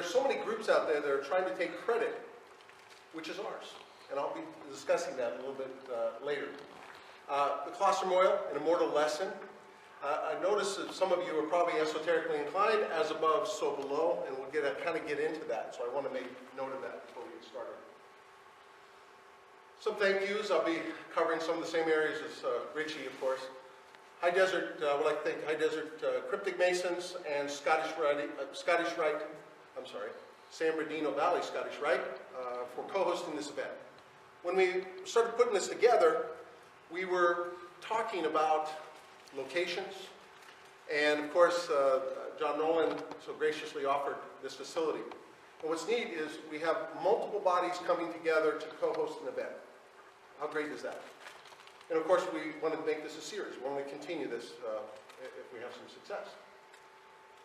there's so many groups out there that are trying to take credit, which is ours. And I'll be discussing that a little bit later. The Colostrum Oil, an immortal lesson. I notice that some of you are probably esoterically inclined, as above, so below, and we'll kind of get into that. So I want to make note of that before we get started. Some thank yous. I'll be covering some of the same areas as Richie, of course. High Desert, I would like to thank High Desert Cryptic Masons and San Bernardino Valley Scottish Rite for co-hosting this event. When we started putting this together, we were talking about locations, and of course, John Nolan so graciously offered this facility. And what's neat is we have multiple bodies coming together to co-host an event. How great is that? And of course, we want to make this a series. We want to continue this if we have some success.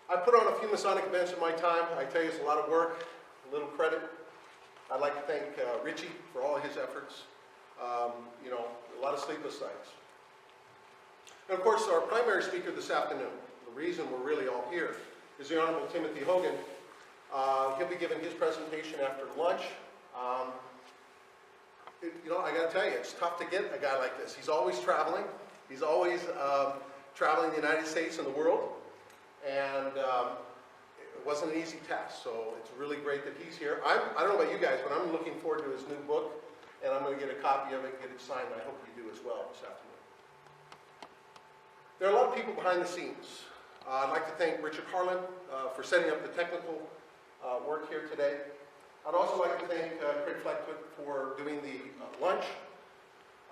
I've put on a few Masonic events in my time. I tell you, it's a lot of work, a little credit. I'd like to thank Richie for all his efforts. You know, a lot of sleepless nights. And of course, our primary speaker this afternoon, the reason we're really all here, is the Honorable Timothy Hogan. He'll be giving his presentation after lunch. You know, I got to tell you, it's tough to get a guy like this. He's always traveling. He's always traveling the United States and the world. And it wasn't an easy task, so it's really great that he's here. I don't know about you guys, but I'm looking forward to his new book, and I'm going to get a copy of it and get it signed. I hope you do as well this afternoon. There are a lot of people behind the scenes. I'd like to thank Richard Harlan for setting up the technical work here today. I'd also like to thank Craig Fleckwood for doing the lunch.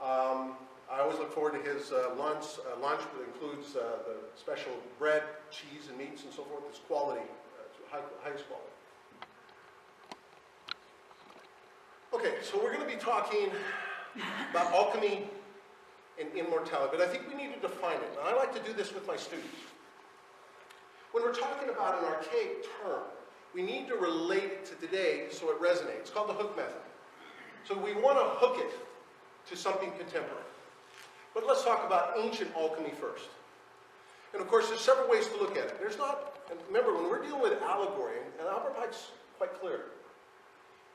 I always look forward to his lunch. Lunch that includes the special bread, cheese, and meats and so forth. It's quality, highest quality. Okay, so we're going to be talking about alchemy and immortality, but I think we need to define it. And I like to do this with my students. When we're talking about an archaic term, we need to relate it to today so it resonates. It's called the hook method. So we want to hook it to something contemporary. But let's talk about ancient alchemy first. And of course, there's several ways to look at it. There's not, and remember, when we're dealing with allegory, and Albert Pike's quite clear,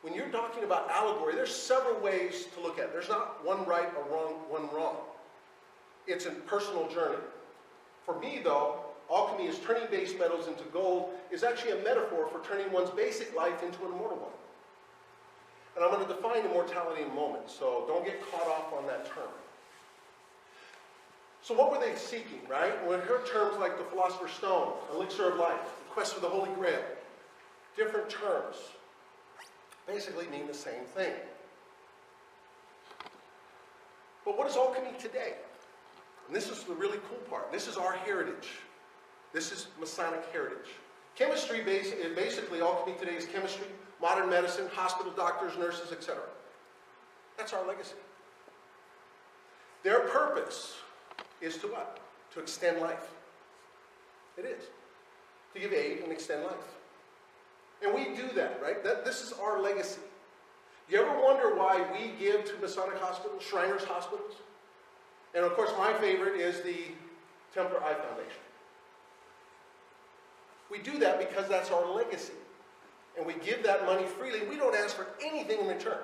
when you're talking about allegory, there's several ways to look at it. There's not one right or one wrong. It's a personal journey. For me, though, alchemy is turning base metals into gold is actually a metaphor for turning one's basic life into an immortal one. And I'm going to define immortality in a moment, so don't get caught off on that term. So what were they seeking, right? We heard terms like the Philosopher's Stone, Elixir of Life, the quest for the Holy Grail. Different terms basically mean the same thing. But what is alchemy today? And this is the really cool part. This is our heritage. This is Masonic heritage. Chemistry, basically alchemy today is chemistry, modern medicine, hospital doctors, nurses, etc. That's our legacy. Their purpose is to what? To extend life. It is. To give aid and extend life. And we do that, right? This is our legacy. You ever wonder why we give to Masonic hospitals, Shriners hospitals? And of course, my favorite is the Templar Eye Foundation. We do that because that's our legacy. And we give that money freely. We don't ask for anything in return.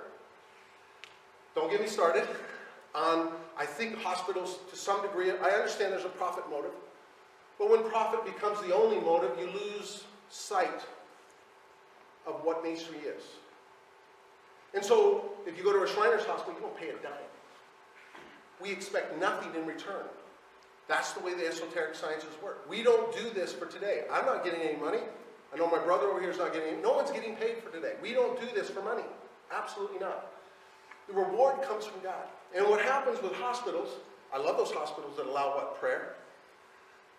Don't get me started on, I think hospitals, to some degree, I understand there's a profit motive. But when profit becomes the only motive, you lose sight of what masonry is. And so, if you go to a Shriners hospital, you don't pay a dime. We expect nothing in return. That's the way the esoteric sciences work. We don't do this for today. I'm not getting any money. I know my brother over here is not getting any. No one's getting paid for today. We don't do this for money. Absolutely not. The reward comes from God. And what happens with hospitals, I love those hospitals that allow what? Prayer,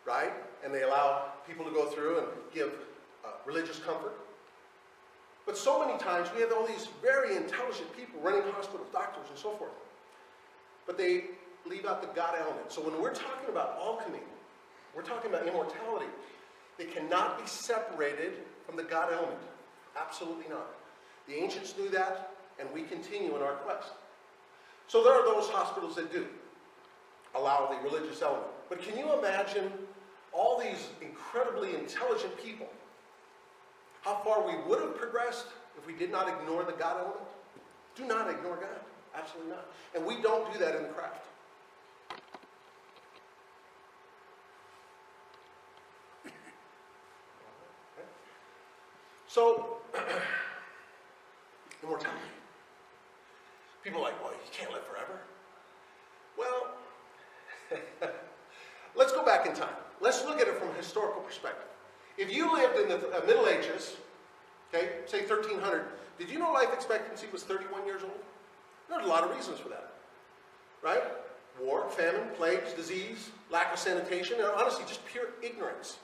right? And they allow people to go through and give religious comfort. But so many times we have all these very intelligent people running hospitals, doctors, and so forth. But they leave out the God element. So when we're talking about alchemy, we're talking about immortality. They cannot be separated from the God element. Absolutely not. The ancients knew that, and we continue in our quest. So there are those hospitals that do allow the religious element. But can you imagine all these incredibly intelligent people? how far we would have progressed if we did not ignore the God element? Do not ignore God. Absolutely not. And we don't do that in the craft. So, immortality. People are like, well, you can't live forever. Well, let's go back in time. Let's look at it from a historical perspective. If you lived in the Middle Ages, okay, say 1300, did you know life expectancy was 31 years old? There's a lot of reasons for that, right? War, famine, plagues, disease, lack of sanitation, and honestly, just pure ignorance.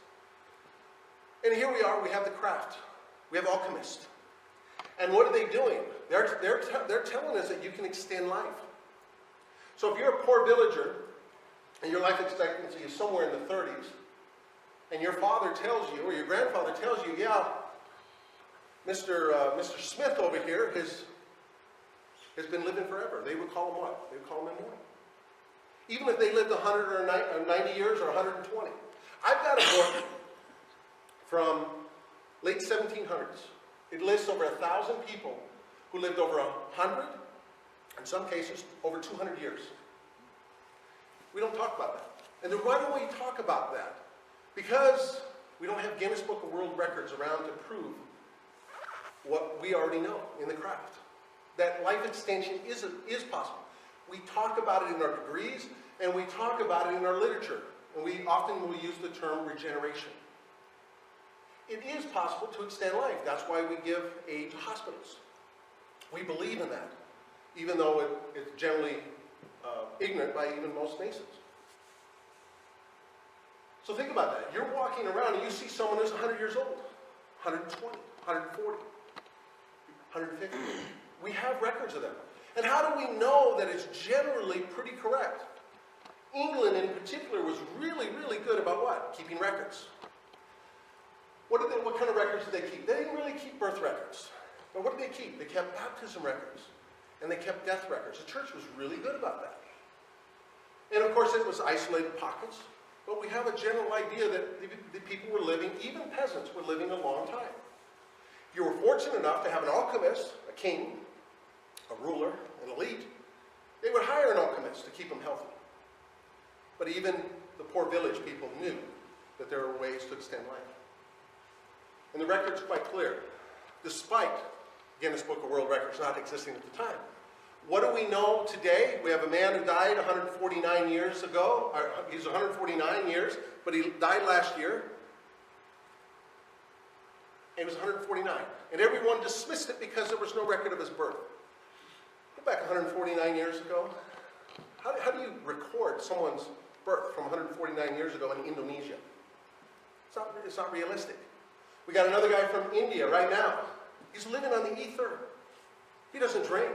And here we are, we have the craft. We have alchemists. And what are they doing? They're telling us that you can extend life. So if you're a poor villager, and your life expectancy is somewhere in the 30s, and your father tells you, or your grandfather tells you, yeah, Mr. Smith over here has been living forever. They would call him what? They would call him immortal. Even if they lived 100 or 90 years or 120. I've got a book from late 1700s. It lists over 1,000 people who lived over 100, in some cases, over 200 years. We don't talk about that. And then why don't we talk about that? Because we don't have Guinness Book of World Records around to prove what we already know in the craft. That life extension is possible. We talk about it in our degrees, and we talk about it in our literature. And we often will use the term regeneration. It is possible to extend life. That's why we give aid to hospitals. We believe in that, even though it's generally ignorant by even most Masons. So think about that. You're walking around and you see someone who's 100 years old, 120, 140, 150. We have records of them. And how do we know that it's generally pretty correct? England in particular was really, really good about what? Keeping records. What kind of records did they keep? They didn't really keep birth records. But what did they keep? They kept baptism records. And they kept death records. The church was really good about that. And of course it was isolated pockets. But we have a general idea that the people were living, even peasants were living a long time. If you were fortunate enough to have an alchemist, a king, a ruler, an elite, they would hire an alchemist to keep them healthy. But even the poor village people knew that there were ways to extend life. And the record's quite clear, despite Guinness Book of World Records not existing at the time. What do we know today? We have a man who died 149 years ago. He's 149 years, but he died last year. And he was 149. And everyone dismissed it because there was no record of his birth. Go back 149 years ago. How do you record someone's birth from 149 years ago in Indonesia? It's not realistic. We got another guy from India right now. He's living on the ether. He doesn't drink.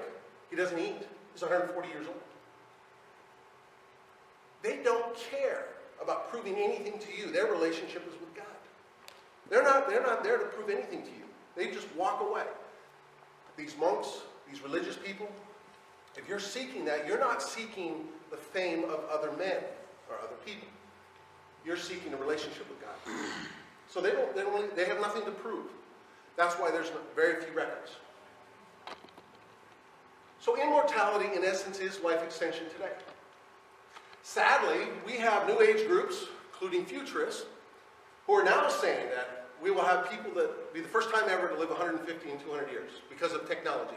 He doesn't eat. He's 140 years old. They don't care about proving anything to you. Their relationship is with God. They're not there to prove anything to you. They just walk away. These monks, these religious people, if you're seeking that, you're not seeking the fame of other men or other people. You're seeking a relationship with God. So they have nothing to prove. That's why there's very few records. So immortality, in essence, is life extension today. Sadly, we have New Age groups, including futurists, who are now saying that we will have people that be the first time ever to live 150 and 200 years because of technology.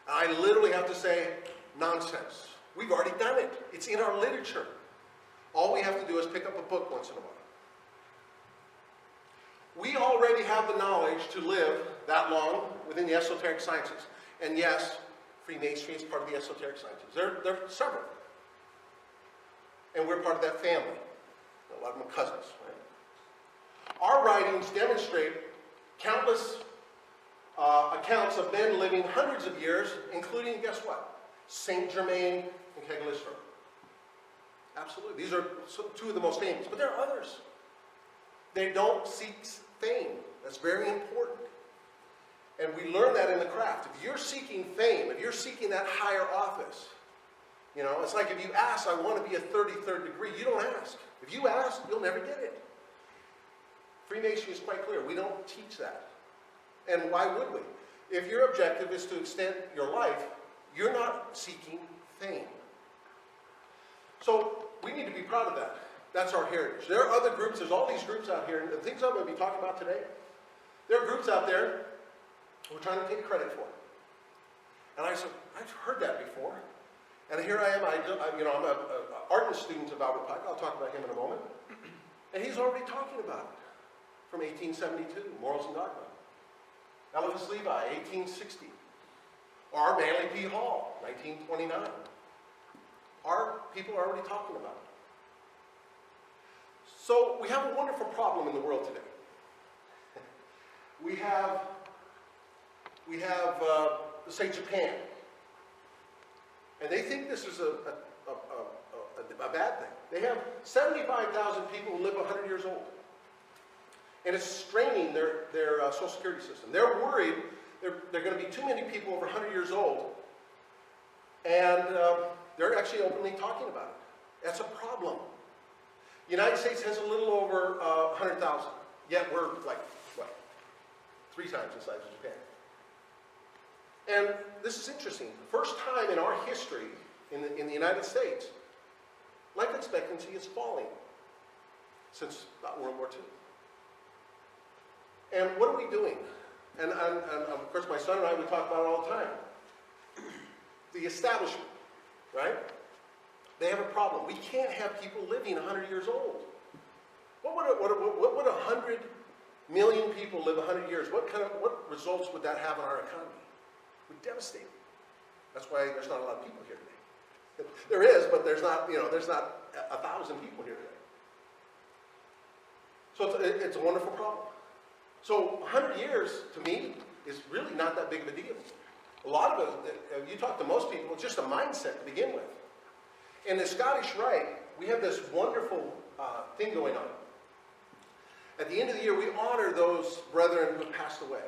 And I literally have to say, nonsense. We've already done it. It's in our literature. All we have to do is pick up a book once in a while. We already have the knowledge to live that long within the esoteric sciences. And yes, Freemasonry is part of the esoteric sciences. There are several. And we're part of that family. A lot of them are cousins, right? Our writings demonstrate countless accounts of men living hundreds of years, including, guess what? Saint Germain and Cagliostro. Absolutely. These are two of the most famous. But there are others. They don't seek fame. That's very important. And we learn that in the craft. If you're seeking fame, if you're seeking that higher office, you know, it's like if you ask, I want to be a 33rd degree, you don't ask. If you ask, you'll never get it. Freemasonry is quite clear. We don't teach that. And why would we? If your objective is to extend your life, you're not seeking fame. So we need to be proud of that. That's our heritage. There are other groups. There's all these groups out here. And the things I'm going to be talking about today, there are groups out there who are trying to take credit for it. And I said, I've heard that before. And here I am. I'm an ardent student of Albert Pike. I'll talk about him in a moment. And he's already talking about it from 1872, Morals and Dogma. Eliphas Levi, 1860. Or Manly P. Hall, 1929. Our people are already talking about it. So we have a wonderful problem in the world today. We have say, Japan. And they think this is a bad thing. They have 75,000 people who live 100 years old. And it's straining their Social Security system. They're worried they're going to be too many people over 100 years old. And they're actually openly talking about it. That's a problem. The United States has a little over 100,000. Yet we're like, what, 3 times the size of Japan. And this is interesting. The first time in our history in the United States, life expectancy is falling since about World War II. And what are we doing? And of course, my son and I, we talk about it all the time. The establishment, right? They have a problem. We can't have people living 100 years old. What would 100 million people live 100 years? What results would that have on our economy? It would devastate it. That's why there's not a lot of people here today. There is, but there's not 1,000 people here today. So it's a wonderful problem. So 100 years, to me, is really not that big of a deal. A lot of it, you talk to most people, it's just a mindset to begin with. In the Scottish Rite, we have this wonderful thing going on. At the end of the year, we honor those brethren who have passed away.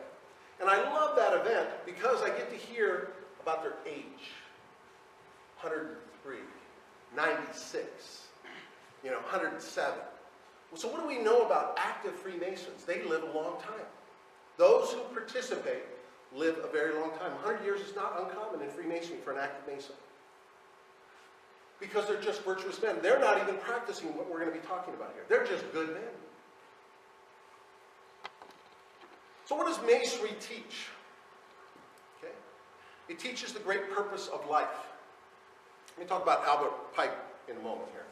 And I love that event because I get to hear about their age. 103, 96, 107. So what do we know about active Freemasons? They live a long time. Those who participate live a very long time. 100 years is not uncommon in Freemasonry for an active Mason. Because they're just virtuous men. They're not even practicing what we're going to be talking about here. They're just good men. So what does Masonry teach? Okay. It teaches the great purpose of life. Let me talk about Albert Pike in a moment here.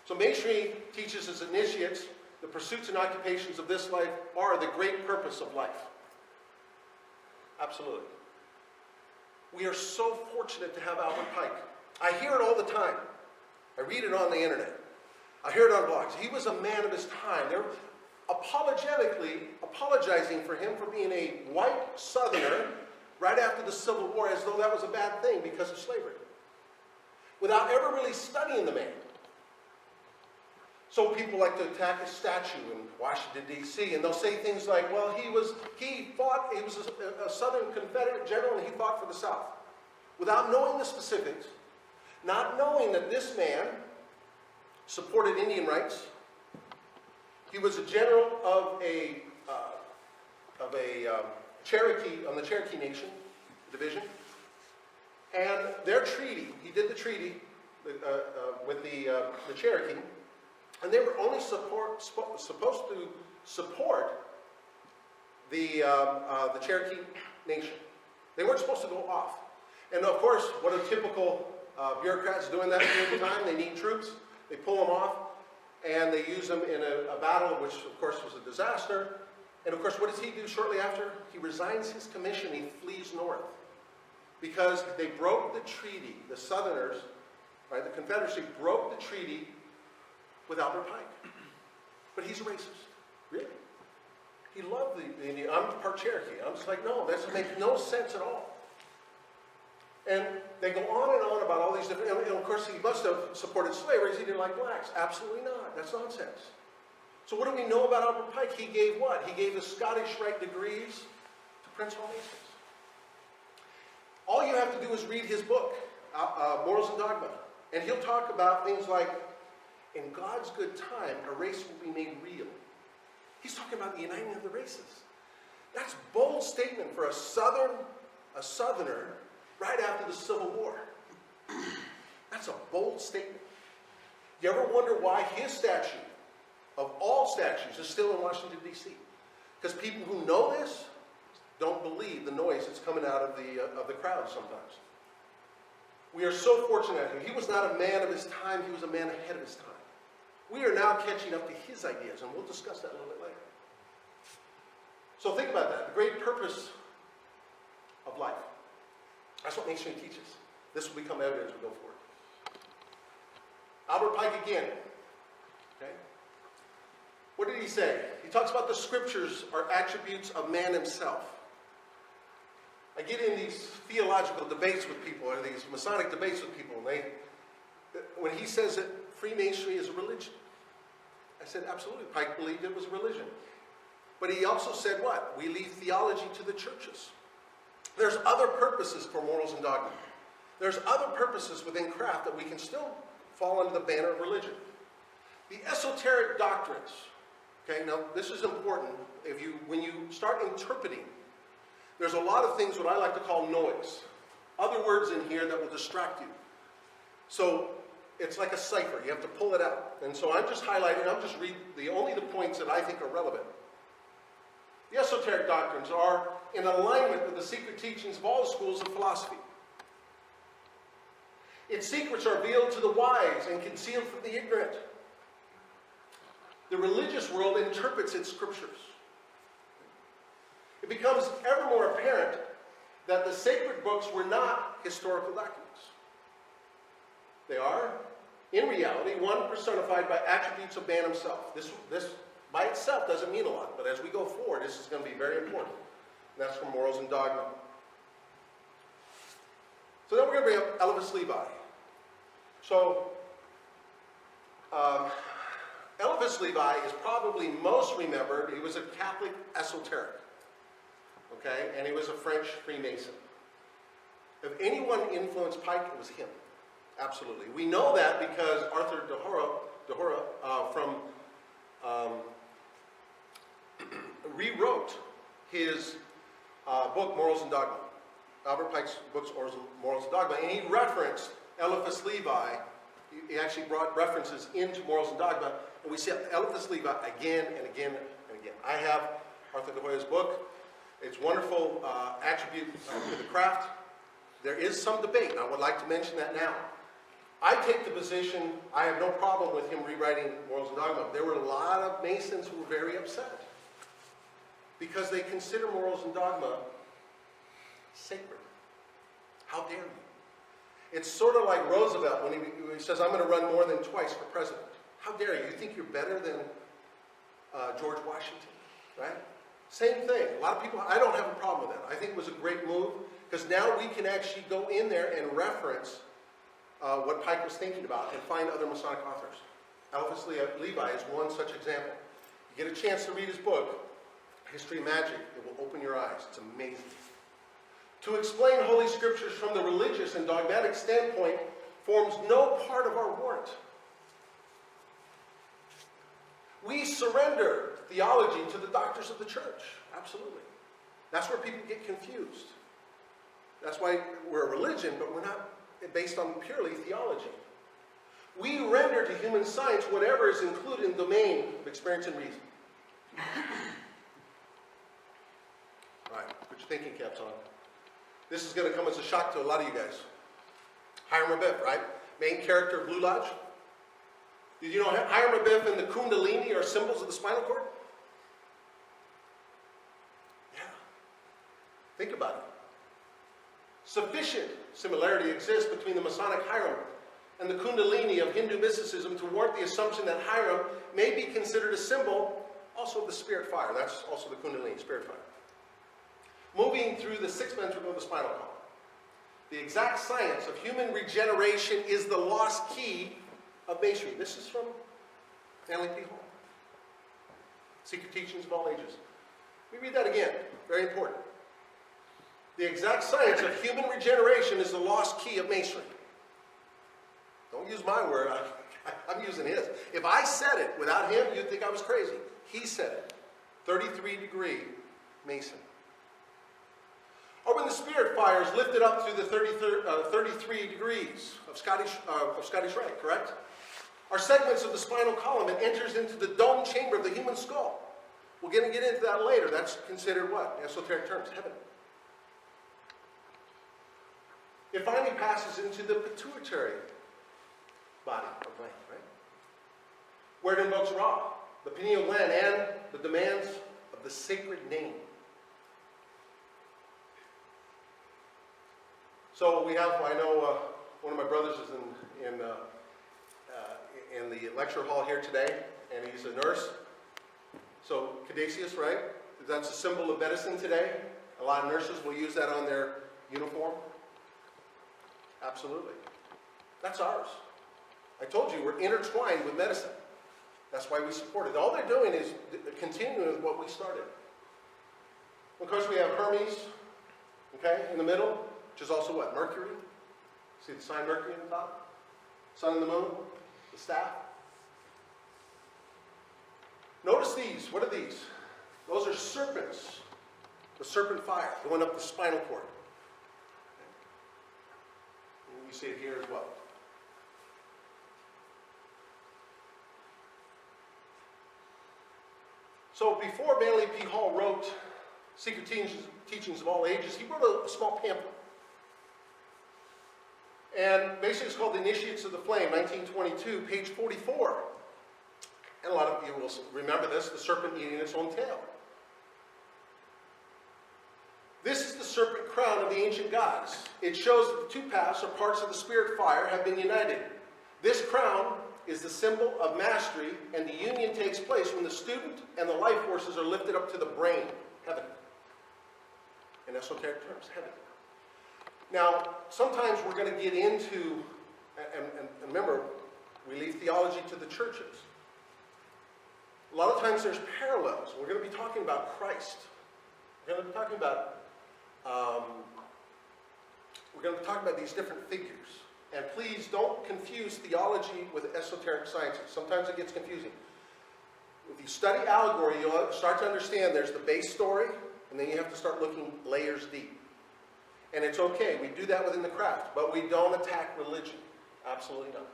So Masonry teaches as initiates the pursuits and occupations of this life are the great purpose of life. Absolutely. We are so fortunate to have Albert Pike. I hear it all the time. I read it on the internet. I hear it on blogs. He was a man of his time. They're apologizing for him for being a white Southerner right after the Civil War as though that was a bad thing because of slavery. Without ever really studying the man. So people like to attack his statue in Washington, D.C., and they'll say things like, well, he was a Southern Confederate general and he fought for the South. Without knowing the specifics, not knowing that this man supported Indian rights. He was a general of a Cherokee, on the Cherokee Nation division. And their treaty, he did the treaty with the Cherokee, and they were only supposed to support the Cherokee Nation. They weren't supposed to go off. And of course, what are typical bureaucrats doing that period of time? They need troops. They pull them off, and they use them in a battle, which of course was a disaster. And of course, what does he do shortly after? He resigns his commission. He flees north. Because they broke the treaty. The Southerners, right, the Confederacy broke the treaty with Albert Pike. But he's a racist. Really? He loved the Indian. I'm part Cherokee. I'm just like, no, that makes no sense at all. And they go on and on about all these different, and of course he must have supported slavery because he didn't like blacks. Absolutely not. That's nonsense. So what do we know about Albert Pike? He gave what? He gave the Scottish Rite degrees to Prince Hall Masons. All you have to do is read his book, Morals and Dogma. And he'll talk about things like, in God's good time, a race will be made real. He's talking about the uniting of the races. That's a bold statement for a Southerner right after the Civil War. That's a bold statement. You ever wonder why his statue, of all statues, is still in Washington, D.C.? Because people who know this don't believe the noise that's coming out of the crowd sometimes. We are so fortunate. He was not a man of his time. He was a man ahead of his time. We are now catching up to his ideas, and we'll discuss that a little bit later. So think about that. The great purpose of life. That's what Masonry teaches. This will become evident as we go forward. Albert Pike again. Okay? What did he say? He talks about the scriptures are attributes of man himself. I get in these theological debates with people, or these Masonic debates with people, and when he says that Freemasonry is a religion, I said, absolutely. Pike believed it was a religion. But he also said what? We leave theology to the churches. There's other purposes for morals and dogma. There's other purposes within craft that we can still fall under the banner of religion. The esoteric doctrines. Okay, now this is important. When you start interpreting, there's a lot of things what I like to call noise. Other words in here that will distract you. So it's like a cipher. You have to pull it out. And so I'm just highlighting, I'm just reading only the points that I think are relevant. The esoteric doctrines are in alignment with the secret teachings of all the schools of philosophy. Its secrets are revealed to the wise and concealed from the ignorant. The religious world interprets its scriptures. It becomes ever more apparent that the sacred books were not historical documents. They are, in reality, one personified by attributes of man himself. This by itself doesn't mean a lot, but as we go forward, this is going to be very important. And that's from Morals and Dogma. So then we're going to bring up Eliphas Levi. So, Eliphas Levi is probably most remembered. He was a Catholic esoteric. Okay? And he was a French Freemason. If anyone influenced Pike, it was him. Absolutely. We know that because Arthur de Hora rewrote his book, Morals and Dogma. Albert Pike's book, Morals and Dogma, and he referenced Eliphas Levi. He actually brought references into Morals and Dogma, and we see Eliphas Levi again and again and again. I have Arthur de Hoya's book. It's wonderful attribute to the craft. There is some debate, and I would like to mention that now. I take the position, I have no problem with him rewriting Morals and Dogma. There were a lot of Masons who were very upset because they consider Morals and Dogma sacred. How dare you? It's sort of like Roosevelt when he says, I'm going to run more than twice for president. How dare you? You think you're better than George Washington, right? Same thing. A lot of people, I don't have a problem with that. I think it was a great move because now we can actually go in there and reference what Pike was thinking about and find other Masonic authors. Eliphas Levi is one such example. You get a chance to read his book, History of Magic. It will open your eyes. It's amazing. To explain Holy Scriptures from the religious and dogmatic standpoint forms no part of our warrant. We surrender theology to the doctors of the church. Absolutely. That's where people get confused. That's why we're a religion, but we're not based on purely theology. We render to human science whatever is included in the domain of experience and reason. All right, put your thinking caps on. This is going to come as a shock to a lot of you guys. Hiram Abiff, right? Main character of Blue Lodge. Did you know Hiram Abiff and the Kundalini are symbols of the spinal cord? Yeah. Think about it. Sufficient similarity exists between the Masonic Hiram and the Kundalini of Hindu mysticism to warrant the assumption that Hiram may be considered a symbol also of the spirit fire. That's also the Kundalini, spirit fire. Moving through the sixth ventricle of the spinal column. The exact science of human regeneration is the lost key of Masonry. This is from Stanley P. Hall. Secret Teachings of All Ages. Let me read that again. Very important. The exact science of human regeneration is the lost key of Masonry. Don't use my word. I'm using his. If I said it without him, you'd think I was crazy. He said it. 33-degree Mason. Or when the spirit fire is lifted up through the 33 degrees of Scottish Rite, correct? Are segments of the spinal column and enters into the dome chamber of the human skull. We're going to get into that later. That's considered what? In esoteric terms, heaven. It finally passes into the pituitary body or brain, right? Where it invokes Ra, the pineal gland, and the demands of the sacred name. So we have, I know one of my brothers is in the lecture hall here today, and he's a nurse. So caduceus, right? That's a symbol of medicine today. A lot of nurses will use that on their uniform. Absolutely. That's ours. I told you, we're intertwined with medicine. That's why we support it. All they're doing is continuing with what we started. Of course, we have Hermes, okay, in the middle, which is also what? Mercury. See the sign Mercury in the top? Sun and the moon, the staff. Notice these. What are these? Those are serpents. The serpent fire going up the spinal cord. And you see it here as well. So before Manly P. Hall wrote Secret Teachings of All Ages, he wrote a small pamphlet. And basically it's called The Initiates of the Flame, 1922, page 44. And a lot of you will remember this, the serpent eating its own tail. This is the serpent crown of the ancient gods. It shows that the two paths or parts of the spirit fire have been united. This crown is the symbol of mastery, and the union takes place when the student and the life forces are lifted up to the brain, heaven. In esoteric terms, heaven. Now, sometimes we're going to get into, and remember, we leave theology to the churches. A lot of times there's parallels. We're going to be talking about Christ. We're going to be talking about these different figures. And please don't confuse theology with esoteric sciences. Sometimes it gets confusing. If you study allegory, you'll start to understand there's the base story, and then you have to start looking layers deep. And it's okay. We do that within the craft, but we don't attack religion. Absolutely not.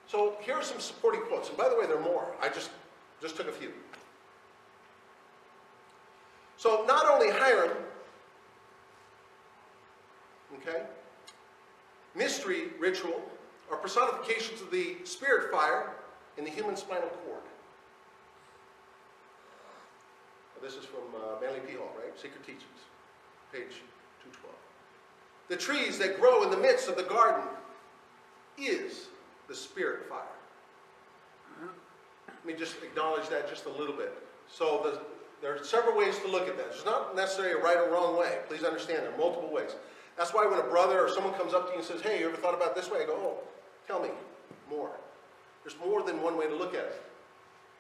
So here are some supporting quotes. And by the way, there are more. I just took a few. So not only Hiram, okay, mystery ritual are personifications of the spirit fire in the human spinal cord. This is from Manly P. Hall, right? Secret Teachings, page 212. The trees that grow in the midst of the garden is the spirit fire. Let me just acknowledge that just a little bit. So there are several ways to look at that. There's not necessarily a right or wrong way. Please understand, there are multiple ways. That's why when a brother or someone comes up to you and says, hey, you ever thought about this way? I go, oh, tell me more. There's more than one way to look at it.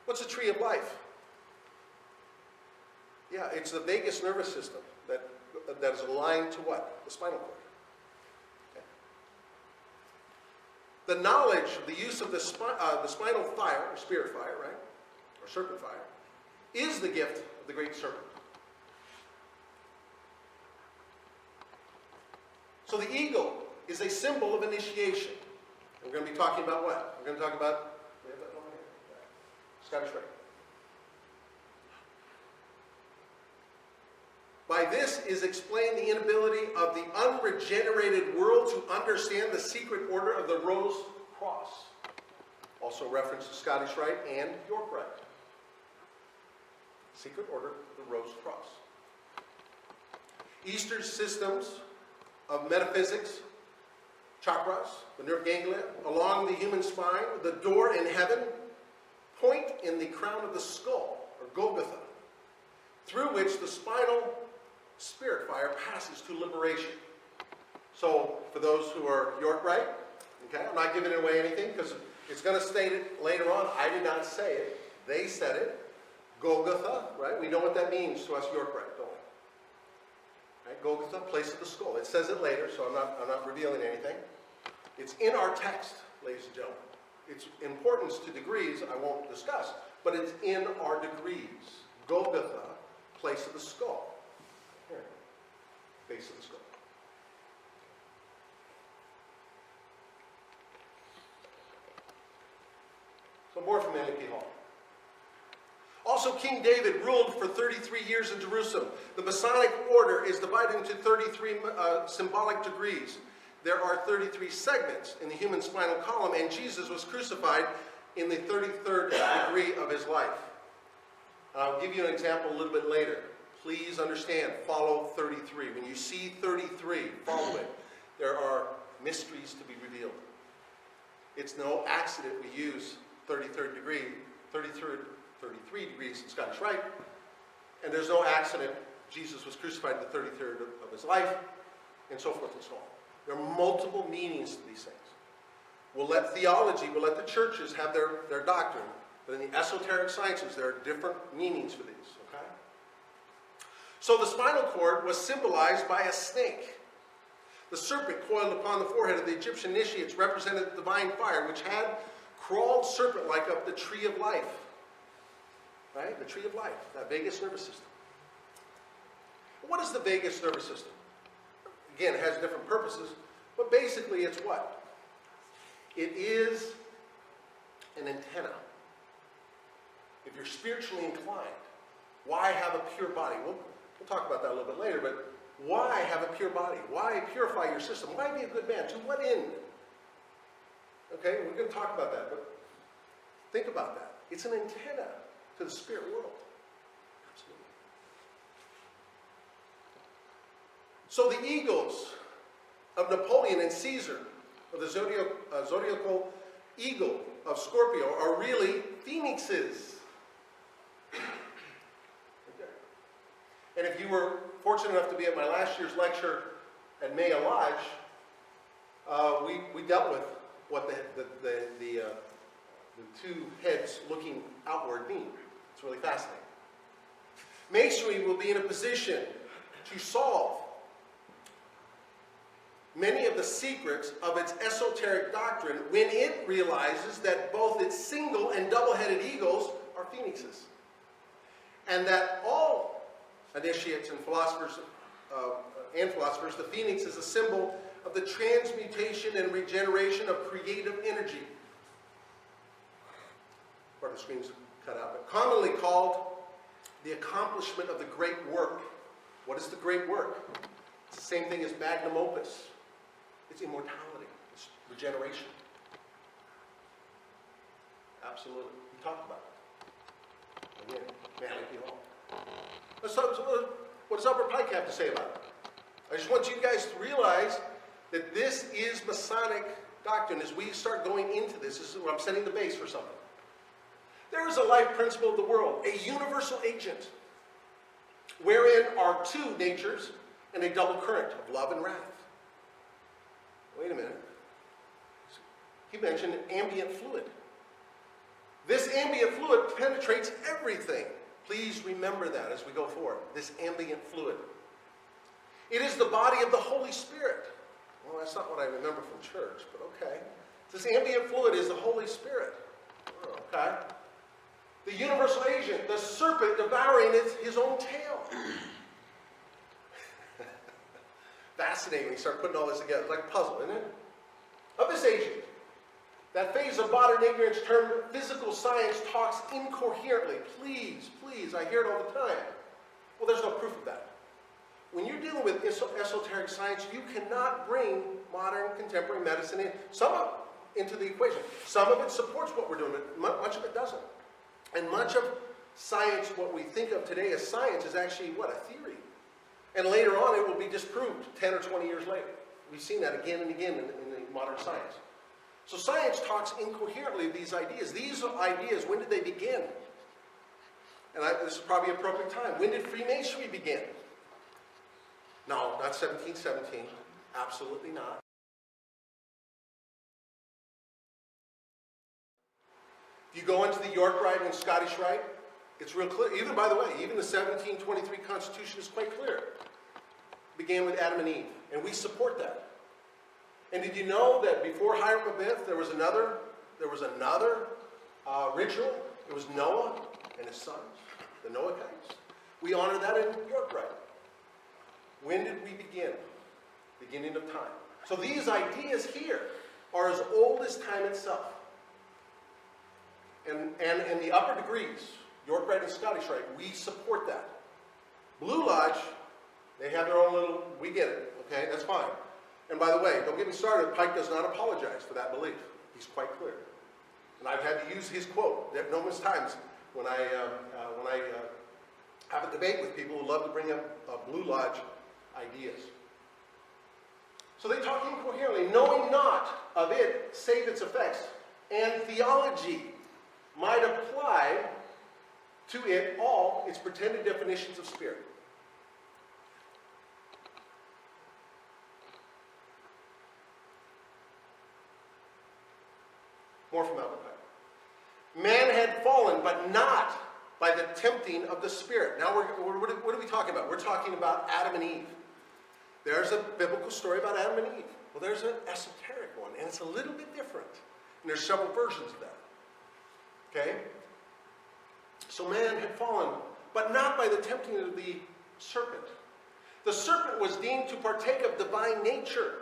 What's a tree of life? Yeah, it's the vagus nervous system that is aligned to what? The spinal cord. Okay. The knowledge of the use of the spinal fire, or spirit fire, right? Or serpent fire, is the gift of the great serpent. So the eagle is a symbol of initiation. We're going to be talking about what? We're going to talk about Scottish Rite. By this is explained the inability of the unregenerated world to understand the secret order of the Rose Cross. Also reference to Scottish Rite and York Rite. Secret order of the Rose Cross. Eastern systems of metaphysics, chakras, the nerve ganglia, along the human spine, the door in heaven, point in the crown of the skull, or Golgotha, through which the spinal spirit fire passes to liberation. So, for those who are York Rite, okay, I'm not giving away anything because it's going to state it later on. I did not say it. They said it. Golgotha, right? We know what that means to us York Rite, don't we? Right? Golgotha, place of the skull. It says it later, so I'm not revealing anything. It's in our text, ladies and gentlemen. Its importance to degrees I won't discuss, but it's in our degrees. Golgotha, place of the skull. Here, base of the skull. So more from N.A.P. Hall. Also, King David ruled for 33 years in Jerusalem. The Masonic order is divided into 33 symbolic degrees. There are 33 segments in the human spinal column, and Jesus was crucified in the 33rd degree of his life. I'll give you an example a little bit later. Please understand, follow 33. When you see 33, follow it. There are mysteries to be revealed. It's no accident we use 33rd degree, 33 degrees in Scottish Rite, and there's no accident Jesus was crucified in the 33rd of his life, and so forth and so on. There are multiple meanings to these things. We'll let the churches have their doctrine, but in the esoteric sciences, there are different meanings for these, okay? So the spinal cord was symbolized by a snake. The serpent coiled upon the forehead of the Egyptian initiates represented the divine fire, which had crawled serpent-like up the tree of life. Right? The tree of life, that vagus nervous system. What is the vagus nervous system? Again, it has different purposes, but basically it's what? It is an antenna. If you're spiritually inclined, why have a pure body? We'll talk about that a little bit later, but why have a pure body? Why purify your system? Why be a good man? To what end? Okay, we're going to talk about that, but think about that. It's an antenna to the spirit world. Absolutely. So the eagles of Napoleon and Caesar, of the zodiacal eagle of Scorpio, are really phoenixes. Okay. And if you were fortunate enough to be at my last year's lecture at Maya Lodge, we dealt with what the two heads looking outward mean. It's really fascinating. Masonry will be in a position to solve many of the secrets of its esoteric doctrine when it realizes that both its single and double-headed eagles are phoenixes. And that all initiates and philosophers, the phoenix is a symbol of the transmutation and regeneration of creative energy. Part of the screen's cut out, but commonly called the accomplishment of the great work. What is the great work? It's the same thing as magnum opus. It's immortality. It's regeneration. Absolutely. We talked about it. Again, N.A.P. Hall. What does Upper Pike have to say about it? I just want you guys to realize that this is Masonic doctrine. As we start going into this is where I'm setting the base for something. There is a life principle of the world, a universal agent, wherein are two natures and a double current of love and wrath. Wait a minute. He mentioned ambient fluid. This ambient fluid penetrates everything. Please remember that as we go forward. This ambient fluid. It is the body of the Holy Spirit. Well, that's not what I remember from church, but okay. This ambient fluid is the Holy Spirit. Okay. The universal agent, the serpent devouring his own tail. Fascinating when you start putting all this together. It's like a puzzle, isn't it? Of this agent, that phase of modern ignorance termed physical science talks incoherently. Please, I hear it all the time. Well, there's no proof of that. When you're dealing with esoteric science, you cannot bring modern contemporary medicine into the equation. Some of it supports what we're doing, but much of it doesn't. And much of science, what we think of today as science, is actually what? A theory. And later on, it will be disproved 10 or 20 years later. We've seen that again and again in the modern science. So science talks incoherently of these ideas. These ideas, when did they begin? And this is probably an appropriate time. When did Freemasonry begin? No, not 1717. Absolutely not. If you go into the York Rite and Scottish Rite, it's real clear. Even, by the way, even the 1723 Constitution is quite clear. It began with Adam and Eve, and we support that. And did you know that before Hiram Abiff, there was another ritual? It was Noah and his sons, the Noachites. We honor that in York Rite. When did we begin? Beginning of time. So these ideas here are as old as time itself. And in the upper degrees, York Rite and Scottish Rite, we support that. Blue Lodge, they have their own little, we get it, okay, that's fine. And by the way, don't get me started, Pike does not apologize for that belief. He's quite clear. And I've had to use his quote numerous times when I have a debate with people who love to bring up Blue Lodge ideas. So they talk incoherently, knowing not of it save its effects, and theology might apply to it all its pretended definitions of spirit. More from Albert Pike. Man had fallen, but not by the tempting of the Spirit. Now, what are we talking about? We're talking about Adam and Eve. There's a biblical story about Adam and Eve. Well, there's an esoteric one, and it's a little bit different. And there's several versions of that. Okay? So man had fallen, but not by the tempting of the serpent. The serpent was deemed to partake of divine nature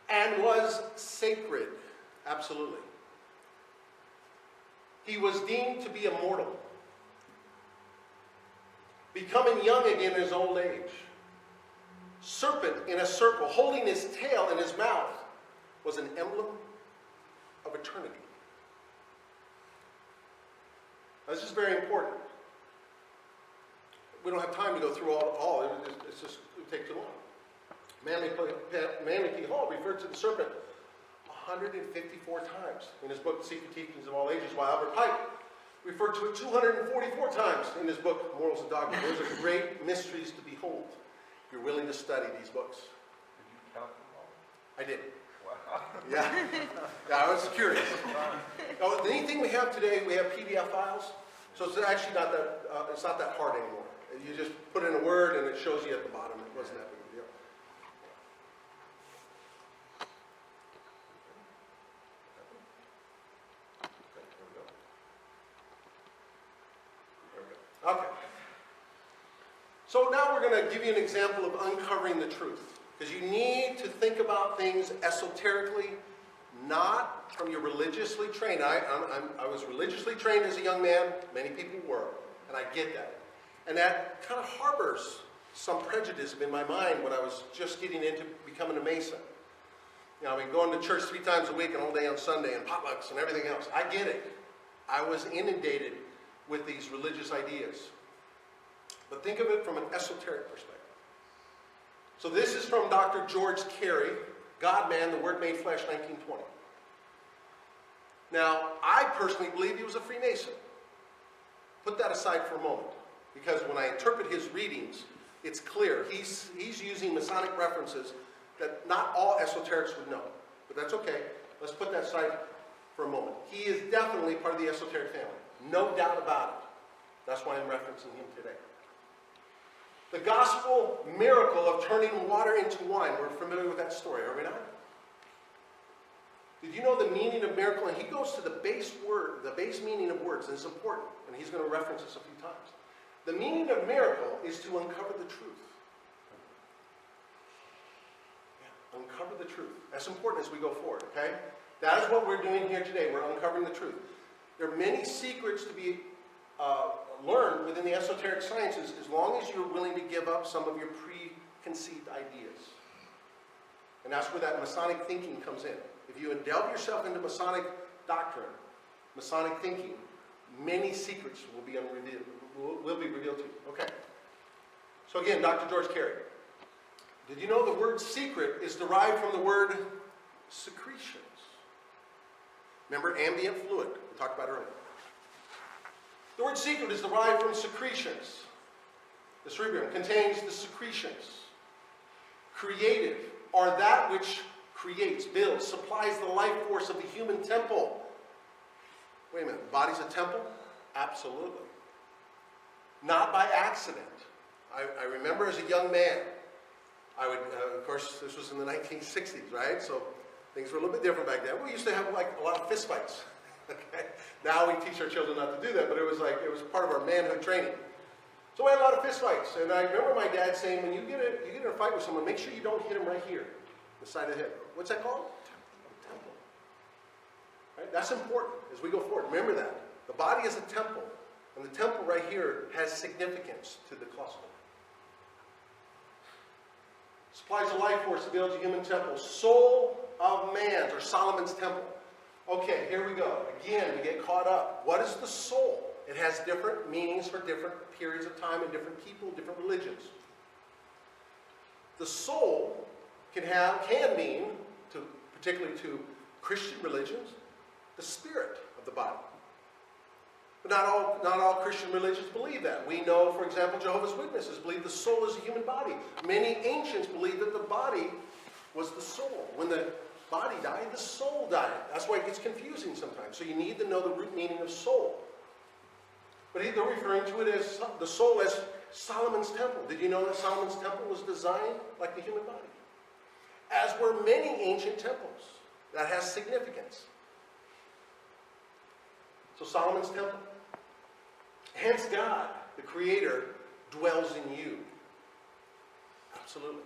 and was sacred. Absolutely. He was deemed to be immortal, becoming young again in his old age. Serpent in a circle, holding his tail in his mouth, was an emblem of eternity. Now, this is very important. We don't have time to go through all. It would take too long. Manly P. Hall referred to the serpent 154 times in his book, Secret Teachings of All Ages, while Albert Pike referred to it 244 times in his book, Morals and Dogma. Those are great mysteries to behold. If you're willing to study these books. Did you count them all? I did. Wow. Yeah, I was curious. Now, the neat thing we have today, we have PDF files, so it's actually not that, it's not that hard anymore. You just put in a word and it shows you at the bottom. It wasn't that big of a deal. Okay. So now we're going to give you an example of uncovering the truth. Because you need to think about things esoterically, not from your religiously trained. I was religiously trained as a young man. Many people were. And I get that. And that kind of harbors some prejudice in my mind when I was just getting into becoming a Mason. You know, I mean, going to church 3 times a week and all day on Sunday and potlucks and everything else. I get it. I was inundated with these religious ideas. But think of it from an esoteric perspective. So this is from Dr. George Carey, God-Man, the Word Made Flesh, 1920. Now, I personally believe he was a Freemason. Put that aside for a moment, because when I interpret his readings, it's clear. He's using Masonic references that not all esoterics would know. But that's okay. Let's put that aside for a moment. He is definitely part of the esoteric family. No doubt about it. That's why I'm referencing him today. The gospel miracle of turning water into wine. We're familiar with that story, are we not? Did you know the meaning of miracle? And he goes to the base word, the base meaning of words, and it's important. And he's going to reference this a few times. The meaning of miracle is to uncover the truth. Yeah, uncover the truth. That's important as we go forward, okay? That is what we're doing here today. We're uncovering the truth. There are many secrets to be learned within the esoteric sciences as long as you're willing to give up some of your preconceived ideas. And that's where that Masonic thinking comes in. If you delve yourself into Masonic doctrine, Masonic thinking, many secrets will be revealed to you. Okay. So again, Dr. George Carey. Did you know the word secret is derived from the word secretions? Remember ambient fluid we talked about earlier. The word secret is derived from secretions. The cerebrum contains the secretions. Creative are that which creates, builds, supplies the life force of the human temple. Wait a minute, the body's a temple? Absolutely. Not by accident. I remember as a young man, I would, of course, this was in the 1960s, right? So things were a little bit different back then. We used to have like a lot of fist fights. Okay? Now we teach our children not to do that, but it was part of our manhood training. So we had a lot of fist fights. And I remember my dad saying, when you get in a fight with someone, make sure you don't hit him right here, the side of the head. What's that called? Temple. Right? That's important as we go forward. Remember that. The body is a temple. And the temple right here has significance to the cluster. Supplies the life force to build a human temple. Soul of man's, or Solomon's temple. Okay, here we go. Again, we get caught up. What is the soul? It has different meanings for different periods of time and different people, different religions. The soul can mean, particularly to Christian religions, the spirit of the body. But not all Christian religions believe that. We know, for example, Jehovah's Witnesses believe the soul is a human body. Many ancients believed that the body was the soul. When the body died, the soul died. That's why it gets confusing sometimes. So you need to know the root meaning of soul. But they're referring to it as the soul as Solomon's temple. Did you know that Solomon's temple was designed like the human body? As were many ancient temples. That has significance. So Solomon's temple. Hence God, the Creator, dwells in you. Absolutely.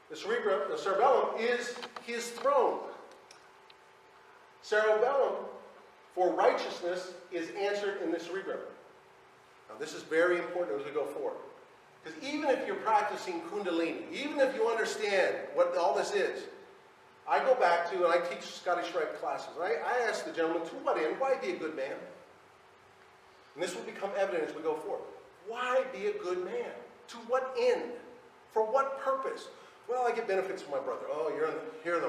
The cerebellum is his throne. Cerebellum, for righteousness, is answered in the cerebellum. Now this is very important as we go forward. Because even if you're practicing Kundalini, even if you understand what all this is, I go back to, and I teach Scottish Rite classes, and I ask the gentleman, to what end? Why be a good man? And this will become evident as we go forward. Why be a good man? To what end? For what purpose? Well, I get benefits from my brother. Oh, you're in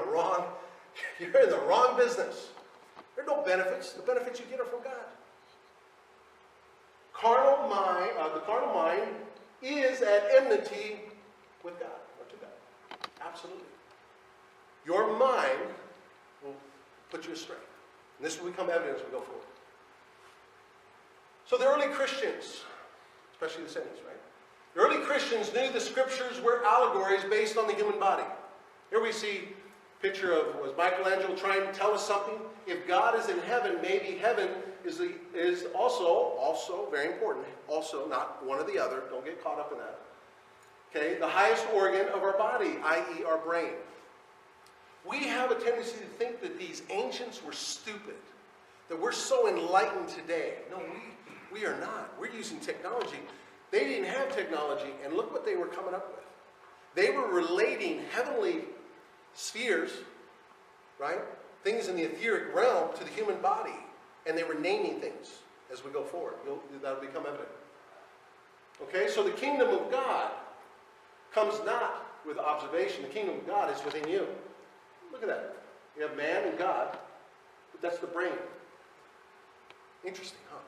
the wrong business. There are no benefits. The benefits you get are from God. The carnal mind is at enmity with God, or to God. Absolutely. Your mind will put you astray. And this will become evident as we go forward. So the early Christians, especially the saints, right? The early Christians knew the scriptures were allegories based on the human body. Here we see a picture of, was Michelangelo trying to tell us something? If God is in heaven, maybe heaven is also very important, also not one or the other. Don't get caught up in that. Okay, the highest organ of our body, i.e. our brain. We have a tendency to think that these ancients were stupid, that we're so enlightened today. No, we are not. We're using technology. They didn't have technology, and look what they were coming up with. They were relating heavenly spheres, right? Things in the etheric realm to the human body, and they were naming things as we go forward. That'll become evident. Okay, so the kingdom of God comes not with observation. The kingdom of God is within you. Look at that. You have man and God, but that's the brain. Interesting, huh?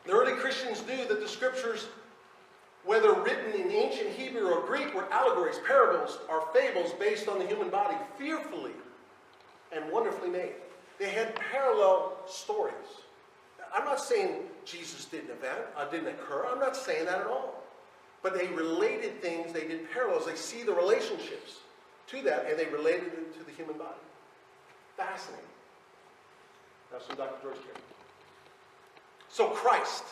The early Christians knew that the scriptures, whether written in ancient Hebrew or Greek, were allegories, parables, or fables based on the human body, fearfully and wonderfully made. They had parallel stories. I'm not saying Jesus didn't occur. I'm not saying that at all. But they related things, they did parallels. They see the relationships to that, and they related it to the human body. Fascinating. That's from Dr. George Carey. So Christ,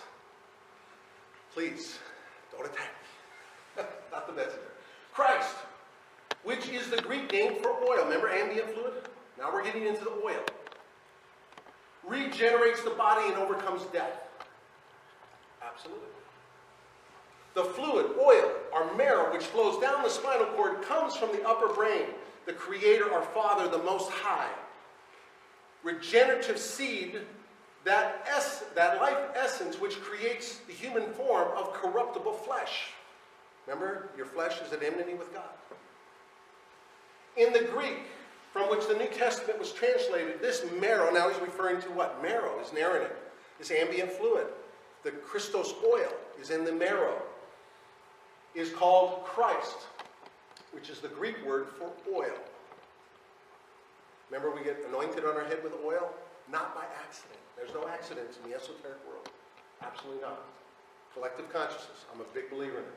please, don't attack me. Not the messenger. Christ, which is the Greek name for oil. Remember ambient fluid? Now we're getting into the oil. Regenerates the body and overcomes death. Absolutely. The fluid, oil, or marrow, which flows down the spinal cord, comes from the upper brain, the Creator, our Father, the Most High. Regenerative seed, that life essence which creates the human form of corruptible flesh. Remember, your flesh is at enmity with God. In the Greek, from which the New Testament was translated, this marrow, now he's referring to what? Marrow is narrative. This ambient fluid. The Christos oil is in the marrow. Is called Christ, which is the Greek word for oil. Remember, we get anointed on our head with oil? Not by accident. There's no accidents in the esoteric world. Absolutely not. Collective consciousness. I'm a big believer in it.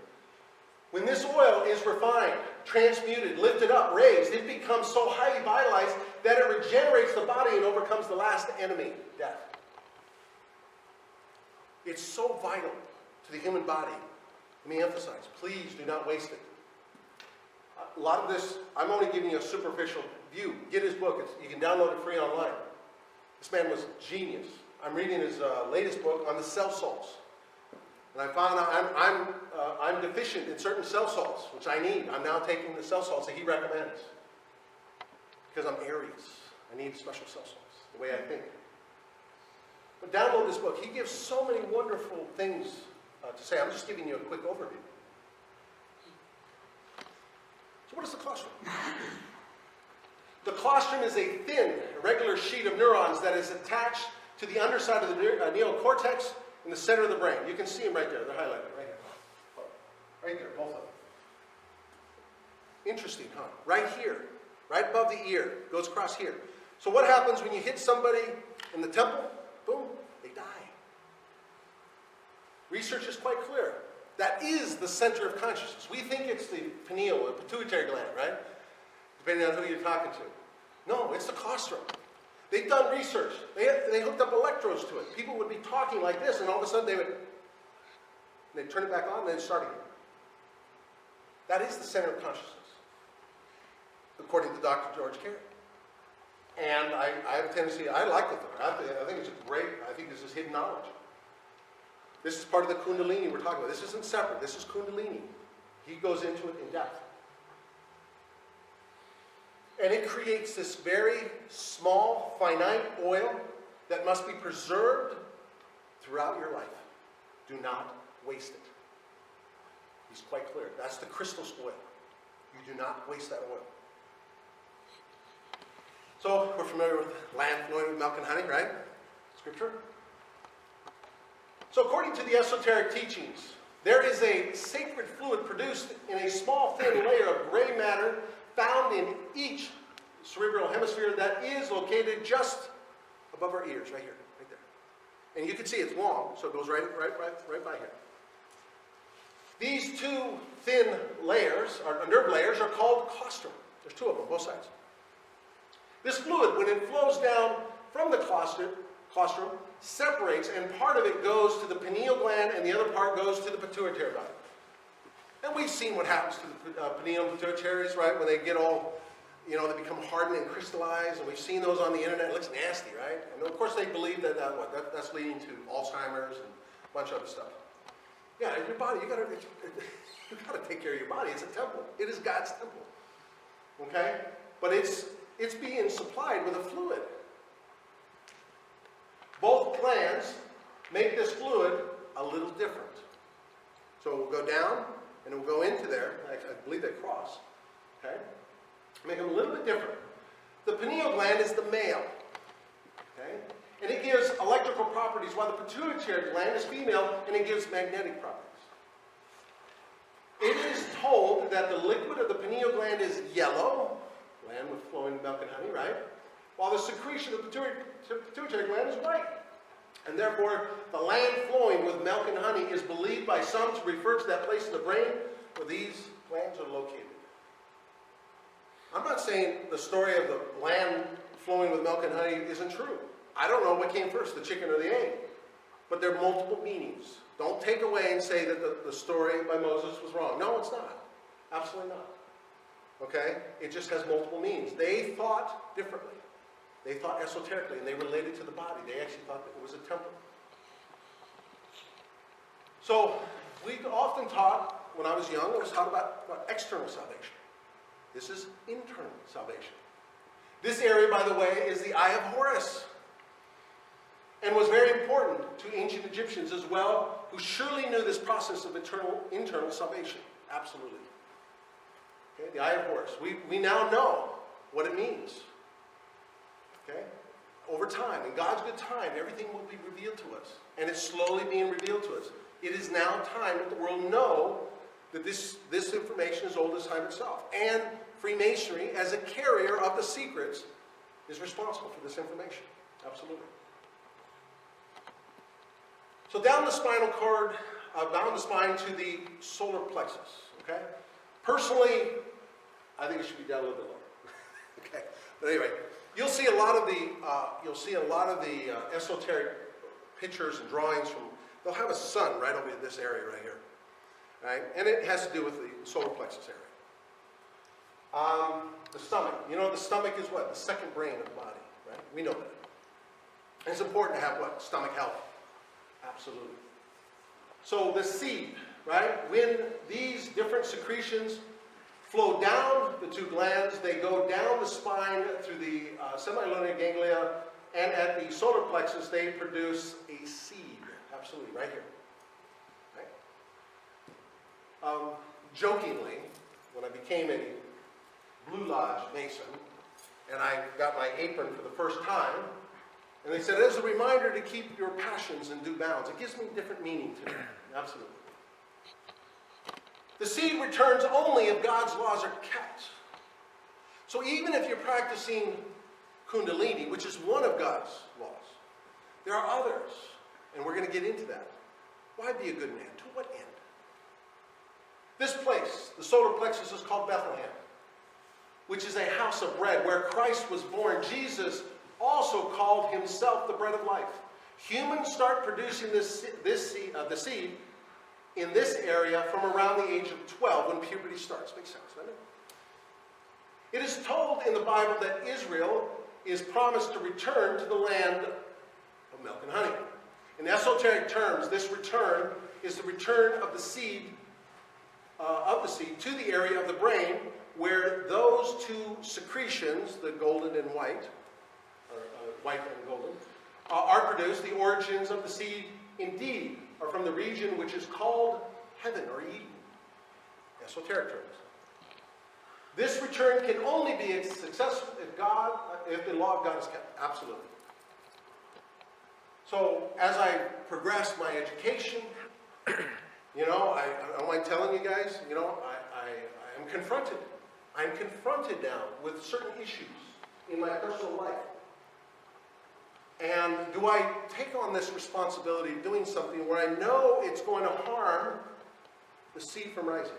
When this oil is refined, transmuted, lifted up, raised, it becomes so highly vitalized that it regenerates the body and overcomes the last enemy, death. It's so vital to the human body. Let me emphasize, please do not waste it. A lot of this, I'm only giving you a superficial view. Get his book. You can download it free online. This man was genius. I'm reading his latest book on the cell salts. And I found out I'm deficient in certain cell salts, which I need. I'm now taking the cell salts that he recommends. Because I'm Aries. I need special cell salts, the way I think. But download this book. He gives so many wonderful things to say. I'm just giving you a quick overview. So what is the colostrum? The colostrum is a thin, irregular sheet of neurons that is attached to the underside of the neocortex in the center of the brain. You can see them right there. They're highlighted right here. Right there, both of them. Interesting, huh? Right here, right above the ear, goes across here. So what happens when you hit somebody in the temple? Boom, they die. Research is quite clear. That is the center of consciousness. We think it's the pineal or pituitary gland, right? Depending on who you're talking to. No, it's the colostrum. They've done research. They hooked up electrodes to it. People would be talking like this, and all of a sudden they'd turn it back on, and then start again. That is the center of consciousness, according to Dr. George Carey. And I have a tendency, I like the theory. I think it's I think this is hidden knowledge. This is part of the Kundalini we're talking about. This isn't separate. This is Kundalini. He goes into it in depth. And it creates this very small, finite oil that must be preserved throughout your life. Do not waste it. He's quite clear. That's the crystal oil. You do not waste that oil. So, we're familiar with land flowing with milk and honey, right? Scripture. So, according to the esoteric teachings, there is a sacred fluid produced in a small, thin layer of gray matter found in each cerebral hemisphere that is located just above our ears, right here, right there. And you can see it's long, so it goes right by here. These two thin layers, or nerve layers, are called colostrum. There's two of them, both sides. This fluid, when it flows down from the colostrum, separates, and part of it goes to the pineal gland, and the other part goes to the pituitary gland. And we've seen what happens to the pineal and pituitaries, right? When they get all, they become hardened and crystallized, and we've seen those on the internet. It looks nasty, right? And of course they believe that's leading to Alzheimer's and a bunch of other stuff. Yeah, your body, you gotta take care of your body. It's a temple. It is God's temple. Okay? But it's being supplied with a fluid. Both glands make this fluid a little different. So we'll go down, and it will go into there. I believe they cross. Okay? Make them a little bit different. The pineal gland is the male. Okay? And it gives electrical properties, while the pituitary gland is female, and it gives magnetic properties. It is told that the liquid of the pineal gland is yellow, gland with flowing milk and honey, right? While the secretion of the pituitary gland is white. And therefore, the land flowing with milk and honey is believed by some to refer to that place in the brain where these glands are located. I'm not saying the story of the land flowing with milk and honey isn't true. I don't know what came first, the chicken or the egg. But there are multiple meanings. Don't take away and say that the story by Moses was wrong. No, it's not. Absolutely not. Okay? It just has multiple meanings. They thought differently. They thought esoterically, and they related to the body. They actually thought that it was a temple. So, we often taught, when I was young, I was taught about external salvation. This is internal salvation. This area, by the way, is the Eye of Horus, and was very important to ancient Egyptians as well, who surely knew this process of internal salvation. Absolutely. Okay, the Eye of Horus. We now know what it means. Okay? Over time, in God's good time, everything will be revealed to us. And it's slowly being revealed to us. It is now time that the world know that this information is old as time itself. And Freemasonry, as a carrier of the secrets, is responsible for this information. Absolutely. So down the spinal cord, down the spine to the solar plexus. Okay? Personally, I think it should be down a little bit lower. Okay? But anyway, you'll see a lot of the esoteric pictures and drawings from they'll have a sun right over this area right here. Right? And it has to do with the solar plexus area. The stomach. You know, the stomach is what? The second brain of the body. Right? We know that. And it's important to have what? Stomach health. Absolutely. So the seed, right? When these different secretions flow down the two glands, they go down the spine through the semilunar ganglia, and at the solar plexus, they produce a seed. Absolutely, right here. Right? Jokingly, when I became a Blue Lodge Mason, and I got my apron for the first time, and they said, as a reminder to keep your passions in due bounds. It gives me different meaning today. Absolutely. The seed returns only if God's laws are kept. So even if you're practicing Kundalini, which is one of God's laws, there are others, and we're going to get into that. Why be a good man? To what end? This place, the solar plexus, is called Bethlehem, which is a house of bread where Christ was born. Jesus also called himself the bread of life. Humans start producing the seed in this area from around the age of 12 when puberty starts. Makes sense, doesn't it? It is told in the Bible that Israel is promised to return to the land of milk and honey. In esoteric terms, this return is the return of the seed to the area of the brain where those two secretions, the golden and white, or white and golden, are produced. The origins of the seed, indeed, are from the region which is called heaven or Eden. Esoteric terms. This return can only be successful if the law of God is kept. Absolutely. So, as I progressed my education, you know, I don't mind telling you guys, you know, I am confronted. I'm confronted now with certain issues in my personal life. And do I take on this responsibility of doing something where I know it's going to harm the seed from rising?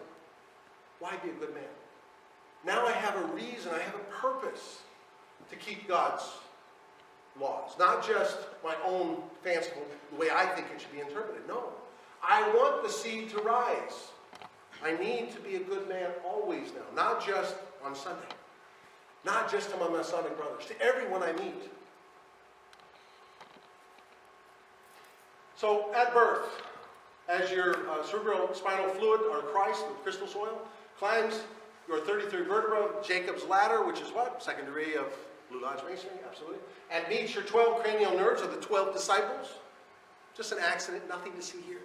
Why be a good man? Now I have a reason, I have a purpose to keep God's laws. Not just my own fanciful, the way I think it should be interpreted. No. I want the seed to rise. I need to be a good man always now. Not just on Sunday. Not just to my Masonic brothers. To everyone I meet. So, at birth, as your cerebrospinal fluid, or Christ, the crystal soil, climbs your 33rd vertebra, Jacob's ladder, which is what? Second degree of Blue Lodge Masonry, absolutely. And meets your 12 cranial nerves, or the 12 disciples. Just an accident, nothing to see here.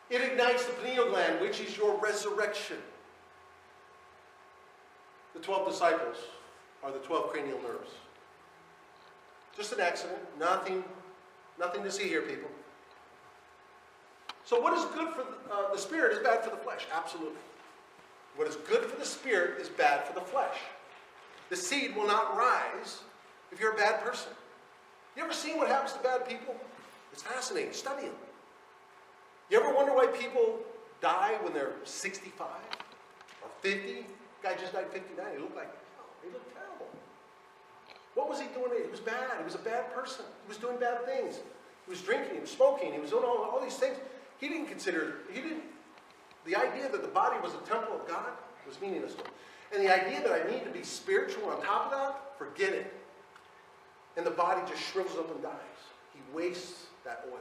It ignites the pineal gland, which is your resurrection. The 12 disciples are the 12 cranial nerves. Just an accident, nothing to see here, people. So what is good for the spirit is bad for the flesh. Absolutely. What is good for the spirit is bad for the flesh. The seed will not rise if you're a bad person. You ever seen what happens to bad people? It's fascinating. Study them. You ever wonder why people die when they're 65 or 50? Guy just died 59. He looked terrible. What was he doing? He was bad. He was a bad person. He was doing bad things. He was drinking. He was smoking. He was doing all these things. The idea that the body was a temple of God was meaningless to him. And the idea that I need to be spiritual on top of that, forget it. And the body just shrivels up and dies. He wastes that oil.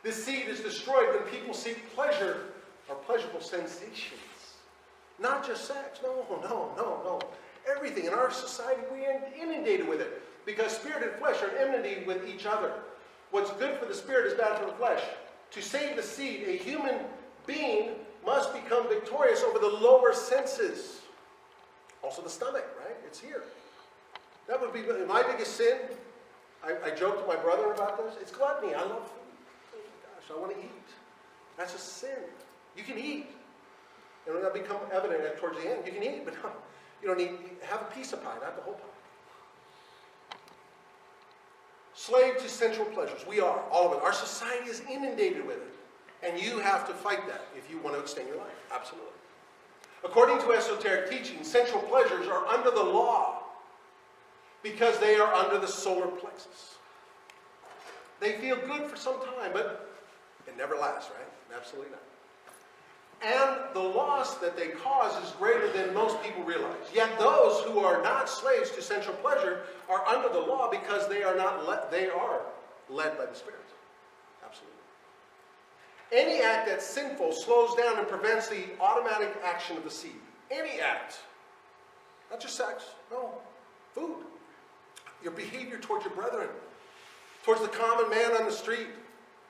This seed is destroyed when people seek pleasure or pleasurable sensations. Not just sex. No. Everything in our society, we are inundated with it. Because spirit and flesh are enmity with each other. What's good for the spirit is bad for the flesh. To save the seed, a human being must become victorious over the lower senses. Also the stomach, right? It's here. That would be my biggest sin. I joked to my brother about this. It's gluttony. I love food. Oh my gosh, I want to eat. That's a sin. You can eat. And it'll become evident towards the end. You can eat, but you don't need, have a piece of pie, not the whole pie. Slave to sensual pleasures. We are, all of it. Our society is inundated with it. And you have to fight that if you want to extend your life. Absolutely. According to esoteric teaching, sensual pleasures are under the law because they are under the solar plexus. They feel good for some time, but it never lasts, right? Absolutely not. And the loss that they cause is greater than most people realize. Yet those who are not slaves to sensual pleasure are under the law because they are led by the Spirit. Absolutely. Any act that's sinful slows down and prevents the automatic action of the seed. Any act. Not just sex. No. Food. Your behavior towards your brethren. Towards the common man on the street.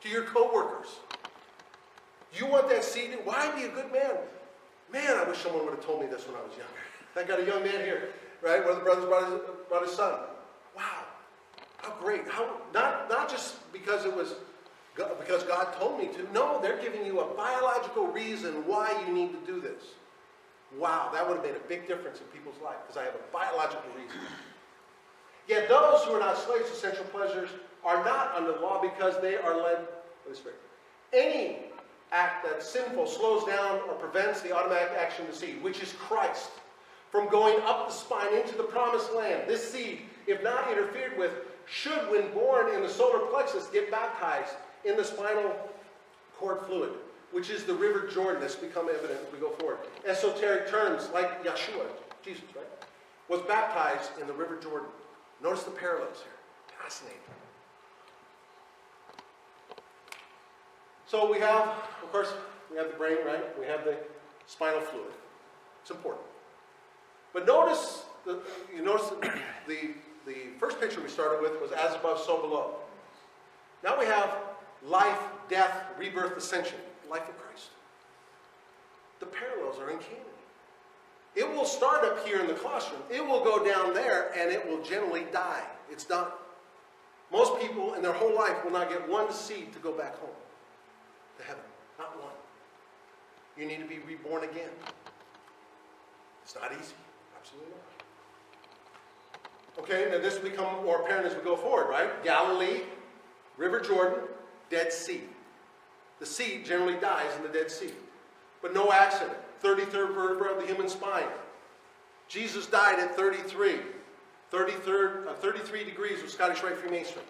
To your co-workers. You want that seed? Why be a good man? Man, I wish someone would have told me this when I was younger. I got a young man here, right? One of the brothers brought his son. Wow. How great. Not just because because God told me to. No, they're giving you a biological reason why you need to do this. Wow, that would have made a big difference in people's life because I have a biological reason. Yet those who are not slaves to sensual pleasures are not under the law because they are led by the Spirit. Any act that's sinful slows down or prevents the automatic action of the seed, which is Christ, from going up the spine into the promised land. This seed, if not interfered with, should, when born in the solar plexus, get baptized in the spinal cord fluid, which is the river Jordan. This will become evident as we go forward. Esoteric terms like Yeshua, Jesus, right, was baptized in the river Jordan. Notice the parallels here. Fascinating. So we have, of course, we have the brain, right? We have the spinal fluid. It's important. But notice, the first picture we started with was as above, so below. Now we have life, death, rebirth, ascension. Life of Christ. The parallels are uncanny. It will start up here in the classroom. It will go down there, and it will generally die. It's done. Most people in their whole life will not get one seed to go back home to heaven. Not one. You need to be reborn again. It's not easy. Absolutely not. Okay, now this will become more apparent as we go forward, right? Galilee, River Jordan, Dead Sea. The seed generally dies in the Dead Sea. But no accident. 33rd vertebra of the human spine. Jesus died at 33. 33 degrees with Scottish Rite Freemasonry.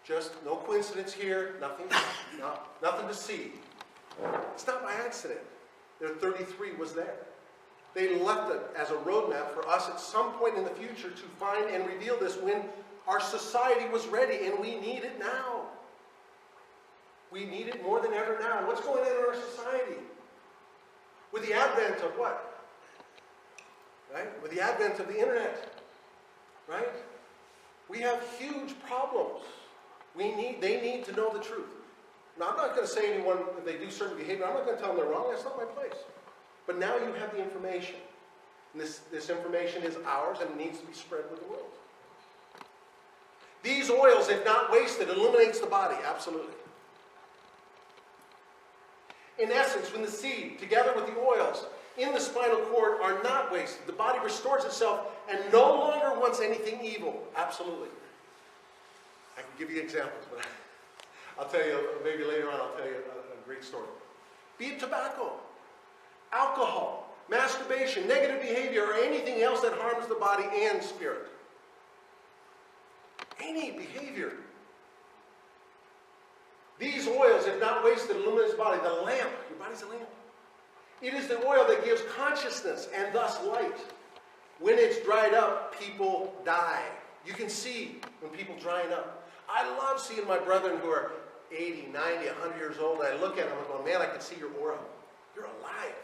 Just no coincidence here. Nothing to see. It's not by accident. Their 33 was there. They left it as a roadmap for us at some point in the future to find and reveal this when our society was ready, and we need it now. We need it more than ever now. What's going on in our society? With the advent of what? Right? With the advent of the internet. Right? We have huge problems. They need to know the truth. Now, I'm not going to say anyone, if they do certain behavior, I'm not going to tell them they're wrong. That's not my place. But now you have the information. And this information is ours, and it needs to be spread with the world. These oils, if not wasted, illuminates the body. Absolutely. In essence, when the seed, together with the oils in the spinal cord, are not wasted, the body restores itself and no longer wants anything evil. Absolutely. I can give you examples, but I'll tell you, maybe later on, I'll tell you a great story. Be it tobacco, alcohol, masturbation, negative behavior, or anything else that harms the body and spirit. Any behavior. These oils, if not wasted, illuminate the body. The lamp, your body's a lamp. It is the oil that gives consciousness and thus light. When it's dried up, people die. You can see when people drying up. I love seeing my brethren who are 80, 90, 100 years old, and I look at them and go, man, I can see your aura. You're alive.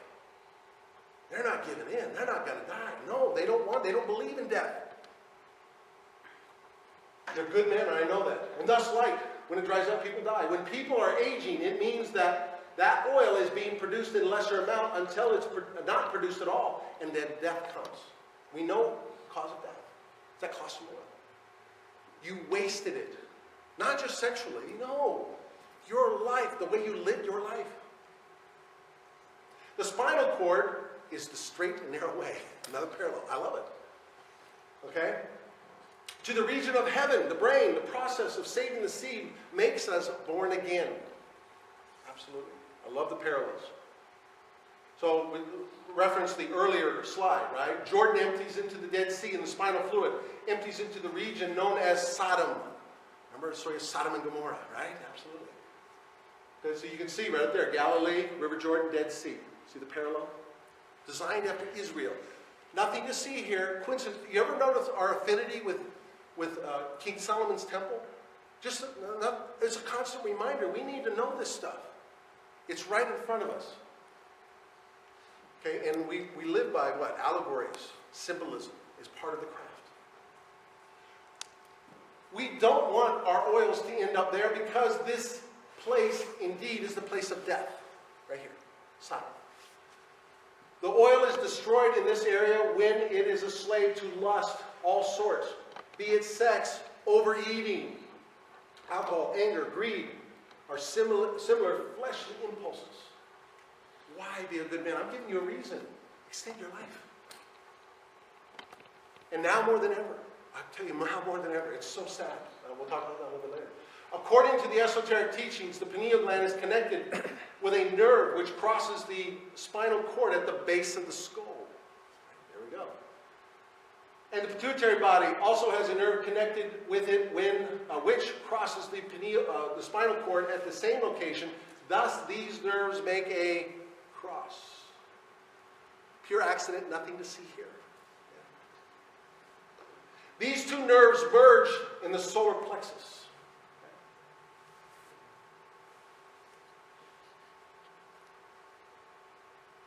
They're not giving in. They're not going to die. No, they don't believe in death. They're good men, and I know that. And thus light. When it dries up, people die. When people are aging, it means that that oil is being produced in lesser amount until it's not produced at all, and then death comes. We know the cause of death. It's that costly oil. You wasted it. Not just sexually. No. Your life, the way you lived your life. The spinal cord is the straight and narrow way. Another parallel. I love it. Okay? To the region of heaven, the brain, the process of saving the seed makes us born again. Absolutely. I love the parallels. So we referenced the earlier slide, right? Jordan empties into the Dead Sea, and the spinal fluid empties into the region known as Sodom. Remember Remember the story of Sodom and Gomorrah, right? Absolutely. Okay, so you can see right up there, Galilee, River Jordan, Dead Sea. See the parallel? Designed after Israel. Nothing to see here. Coincidence. You ever notice our affinity with King Solomon's temple? Just it's a constant reminder. We need to know this stuff. It's right in front of us. Okay, and we live by what? Allegories, symbolism is part of the craft. We don't want our oils to end up there because this place indeed is the place of death. Right here, Sodom. The oil is destroyed in this area when it is a slave to lust, all sorts, be it sex, overeating, alcohol, anger, greed, are similar fleshly impulses. Why be a good man? I'm giving you a reason. Extend your life. And now more than ever, I tell you, now more than ever, it's so sad. We'll talk about that a little bit later. According to the esoteric teachings, the pineal gland is connected with a nerve which crosses the spinal cord at the base of the skull. There we go. And the pituitary body also has a nerve connected with it which crosses the spinal cord at the same location. Thus, these nerves make a cross. Pure accident, nothing to see here. These two nerves merge in the solar plexus.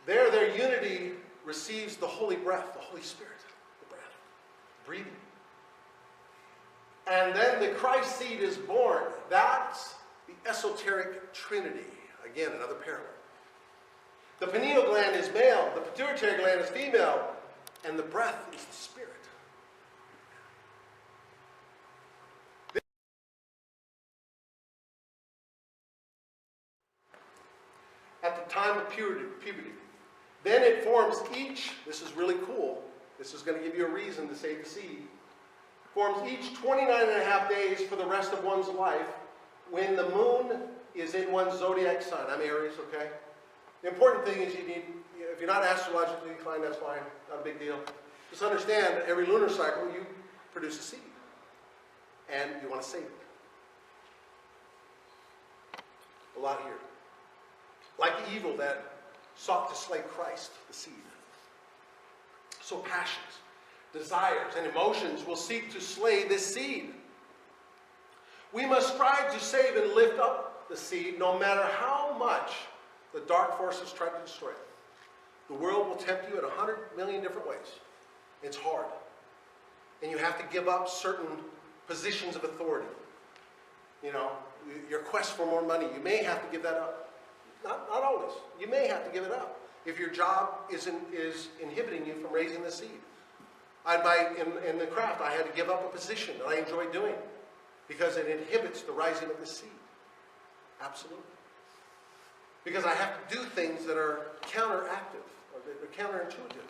There, their unity receives the holy breath, the Holy Spirit, the breath, breathing. And then the Christ seed is born. That's the esoteric trinity. Again, another parallel. The pineal gland is male, the pituitary gland is female, and the breath is the spirit. At the time of puberty. Then it forms each, this is really cool, this is going to give you a reason to save the seed, forms each 29 and a half days for the rest of one's life when the moon is in one's zodiac sign. I'm Aries, okay? The important thing is if you're not astrologically inclined, that's fine, not a big deal. Just understand that every lunar cycle you produce a seed. And you want to save it. A lot here. Like the evil that sought to slay Christ, the seed. So passions, desires, and emotions will seek to slay this seed. We must strive to save and lift up the seed no matter how much the dark forces try to destroy it. The world will tempt you at 100 million different ways. It's hard. And you have to give up certain positions of authority. You know, your quest for more money, you may have to give that up. Not always. You may have to give it up if your job is inhibiting you from raising the seed. In the craft, I had to give up a position that I enjoyed doing because it inhibits the rising of the seed. Absolutely. Because I have to do things that are counteractive or that are counterintuitive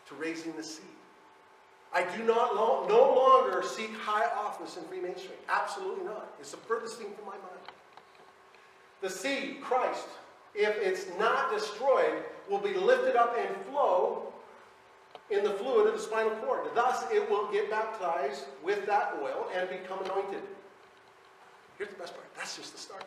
to raising the seed. I do no longer seek high office in Freemasonry. Absolutely not. It's the furthest thing from my mind. The seed, Christ, if it's not destroyed, will be lifted up and flow in the fluid of the spinal cord. Thus, it will get baptized with that oil and become anointed. Here's the best part. That's just the start.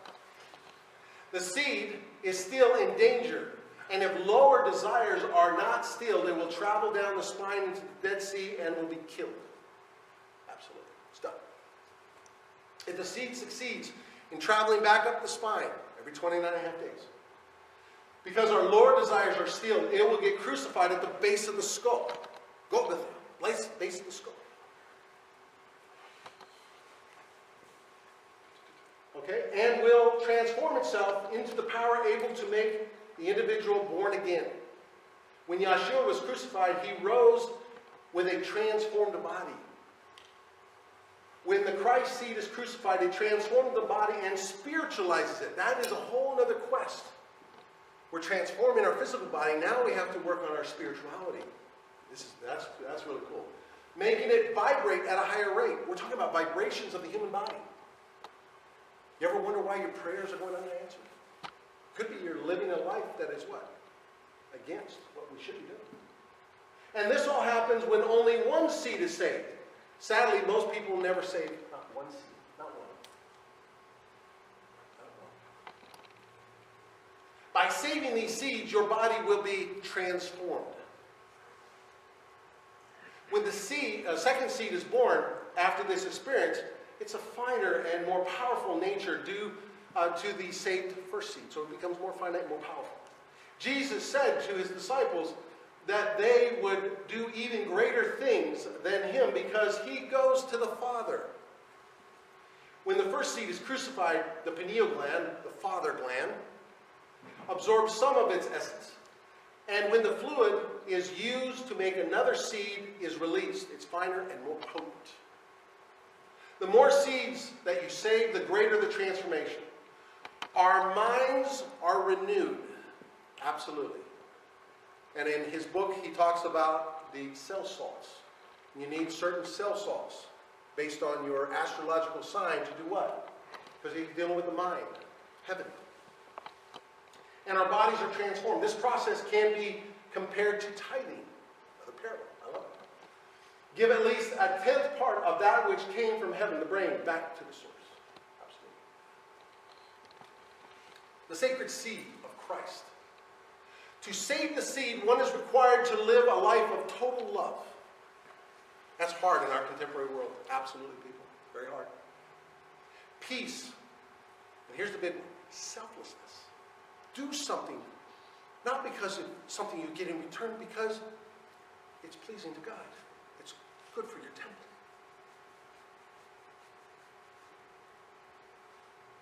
The seed is still in danger. And if lower desires are not stilled, it will travel down the spine into the Dead Sea and will be killed. Absolutely. It's done. If the seed succeeds in traveling back up the spine every 29 and a half days, because our lower desires are stilled, it will get crucified at the base of the skull. Go with it. Base of the skull. Okay? And will transform itself into the power able to make the individual born again. When Yeshua was crucified, he rose with a transformed body. When the Christ seed is crucified, it transforms the body and spiritualizes it. That is a whole other quest. We're transforming our physical body. Now we have to work on our spirituality. That's really cool. Making it vibrate at a higher rate. We're talking about vibrations of the human body. You ever wonder why your prayers are going unanswered? Could be you're living a life that is what? Against what we should be doing. And this all happens when only one seed is saved. Sadly, most people never save not one seed, not one. saving these seeds, your body will be transformed. When the second seed is born after this experience, it's a finer and more powerful nature due to the saved first seed. So it becomes more finite and more powerful. Jesus said to his disciples that they would do even greater things than him because he goes to the Father. When the first seed is crucified, the pineal gland, the father gland, absorbs some of its essence. And when the fluid is used to make another seed is released, it's finer and more potent. The more seeds that you save, the greater the transformation. Our minds are renewed. Absolutely. And in his book, he talks about the cell salts. You need certain cell salts based on your astrological sign to do what? Because he's dealing with the mind, heaven. And our bodies are transformed. This process can be compared to tithing. Another parable. I love it. Give at least a 10th part of that which came from heaven, the brain, back to the source. Absolutely. The sacred seed of Christ. To save the seed, one is required to live a life of total love. That's hard in our contemporary world. Absolutely, people. Very hard. Peace. And here's the big one. Selflessness. Do something, not because of something you get in return, because it's pleasing to God. It's good for your temple.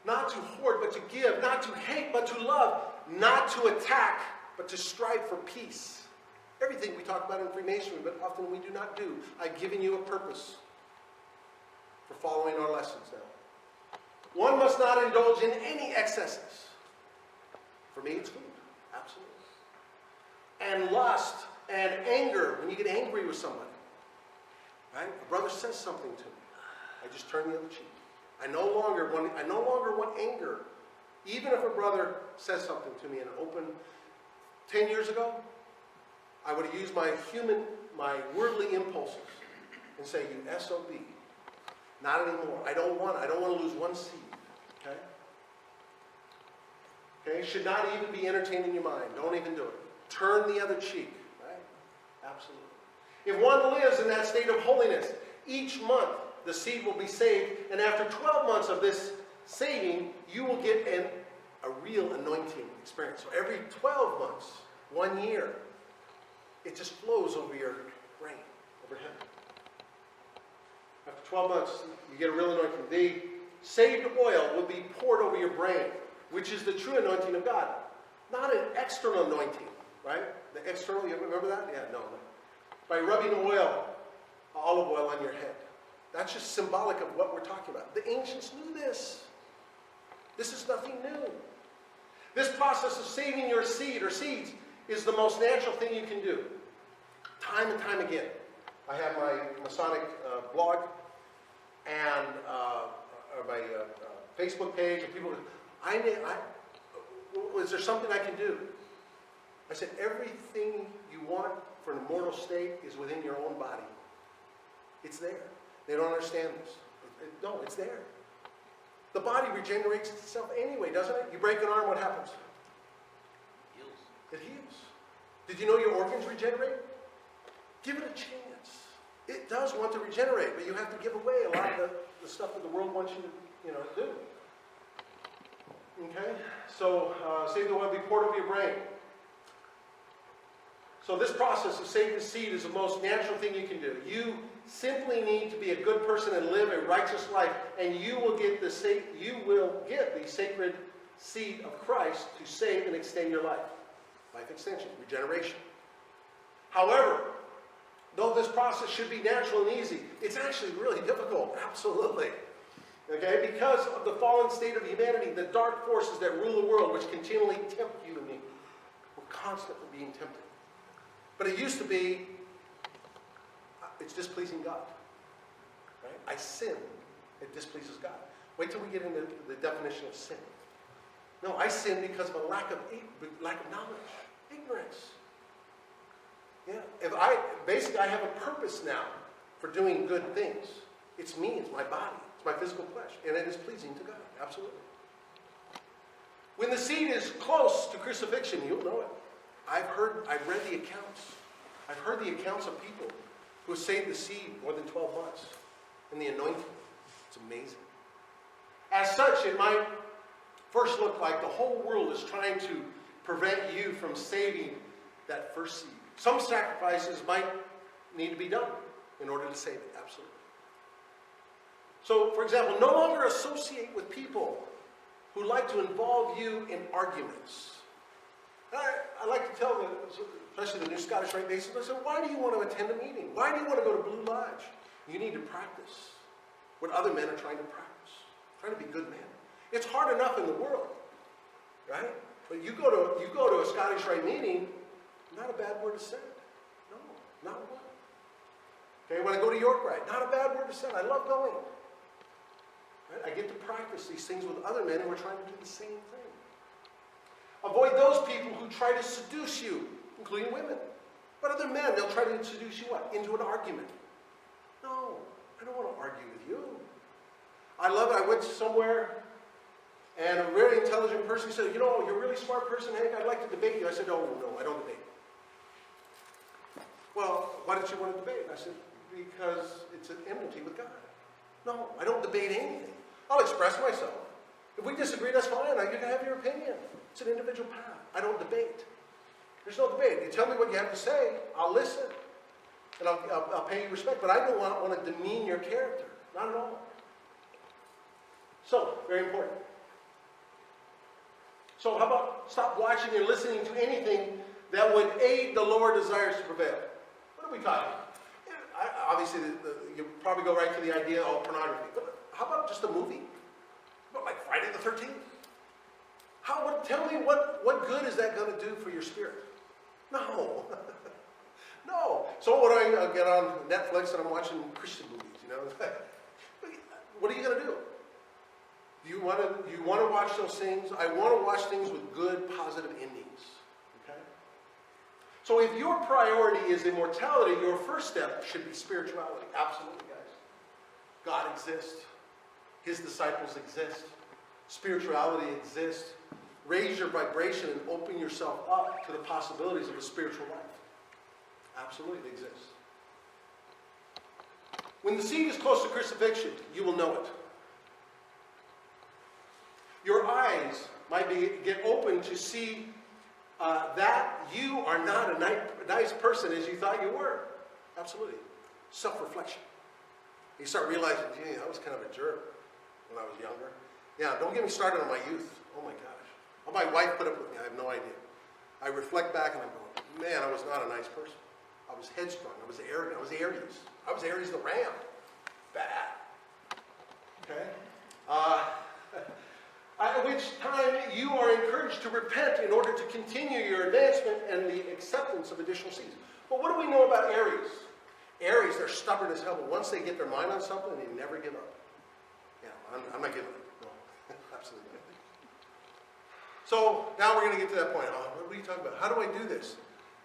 Not to hoard, but to give. Not to hate, but to love. Not to attack, but to strive for peace. Everything we talk about in Freemasonry, but often we do not do. I've given you a purpose for following our lessons now. One must not indulge in any excesses. For me, it's food. Absolutely. And lust and anger. When you get angry with somebody. Right? A brother says something to me. I just turn the other cheek. I no longer want anger. Even if a brother says something to me in open. 10 years ago, I would have used my worldly impulses and say, you SOB. Not anymore. I don't want to lose one seed. Okay? Okay? Should not even be entertained in your mind. Don't even do it. Turn the other cheek. Right? Absolutely. If one lives in that state of holiness, each month the seed will be saved, and after 12 months of this saving, you will get a real anointing experience. So every 12 months, 1 year, it just flows over your brain, over heaven. After 12 months, you get a real anointing. The saved oil will be poured over your brain, which is the true anointing of God. Not an external anointing, right? The external, you remember that? Yeah, no. By rubbing olive oil on your head. That's just symbolic of what we're talking about. The ancients knew this. This is nothing new. This process of saving your seed or seeds is the most natural thing you can do. Time and time again. I have my Masonic blog and my Facebook page, and people is there something I can do? I said, everything you want for an immortal state is within your own body. It's there. They don't understand this. No, it's there. The body regenerates itself anyway, doesn't it? You break an arm, what happens? It heals. Did you know your organs regenerate? Give it a chance. It does want to regenerate, but you have to give away a lot of the stuff that the world wants you to do. Okay? So, save the oil, be poured over your brain. So this process of saving the seed is the most natural thing you can do. You simply need to be a good person and live a righteous life, and you will get the sacred seed of Christ to save and extend your life. Life extension, regeneration. However, though this process should be natural and easy, it's actually really difficult. Absolutely. Okay? Because of the fallen state of humanity, the dark forces that rule the world, which continually tempt you and me, we're constantly being tempted. But it used to be, it's displeasing God. Right? I sin, it displeases God. Wait till we get into the definition of sin. No, I sin because of a lack of knowledge, ignorance. Yeah, I have a purpose now for doing good things. It's me, it's my body, it's my physical flesh, and it is pleasing to God, absolutely. When the seed is close to crucifixion, you'll know it. I've read the accounts. I've heard the accounts of people who have saved the seed more than 12 months in the anointing. It's amazing. As such, it might first look like the whole world is trying to prevent you from saving that first seed. Some sacrifices might need to be done in order to save it, absolutely. So, for example, no longer associate with people who like to involve you in arguments. I like to tell them, especially the new Scottish Rite Masons, I said, why do you want to attend a meeting? Why do you want to go to Blue Lodge? You need to practice what other men are trying to practice. Trying to be good men. It's hard enough in the world, right? But you go to a Scottish Rite meeting, not a bad word is said. No, not one. Okay, when I go to York Rite, not a bad word is said. I love going. Right? I get to practice these things with other men who are trying to do the same thing. Avoid those people who try to seduce you, including women. But other men, they'll try to seduce you what? Into an argument. No, I don't want to argue with you. I love it. I went somewhere, and a very intelligent person said, you know, you're a really smart person, Hank. I'd like to debate you. I said, oh, no, I don't debate. Well, why don't you want to debate? I said, because it's an enmity with God. No, I don't debate anything. I'll express myself. If we disagree, that's fine. You can have your opinion. It's an individual path. I don't debate. There's no debate. You tell me what you have to say, I'll listen. And I'll pay you respect. But I don't want to demean your character. Not at all. So, very important. So how about stop watching and listening to anything that would aid the lower desires to prevail? What are we talking about? Obviously, you probably go right to the idea of pornography. But how about just a movie? How about like Friday the 13th? Tell me what good is that going to do for your spirit? No. No. So what do I get on Netflix and I'm watching Christian movies, you know? What are you going to do? Do you want to watch those things? I want to watch things with good, positive endings. Okay? So if your priority is immortality, your first step should be spirituality. Absolutely, guys. God exists. His disciples exist. Spirituality exists. Raise your vibration and open yourself up to the possibilities of a spiritual life. Absolutely, it exists. When the seed is close to crucifixion, you will know it. Your eyes might get open to see that you are not a nice person as you thought you were. Absolutely. Self-reflection. You start realizing, gee, I was kind of a jerk when I was younger. Yeah, don't get me started on my youth. Oh my gosh. How my wife put up with me, I have no idea. I reflect back and I'm going, man, I was not a nice person. I was headstrong. I was arrogant. I was Aries. I was Aries the ram. Bad. Okay? At which time you are encouraged to repent in order to continue your advancement and the acceptance of additional seeds. But what do we know about Aries? Aries, they're stubborn as hell, but once they get their mind on something, they never give up. Yeah, I'm not giving up. No, absolutely not. So now we're going to get to that point. Oh, what are you talking about? How do I do this?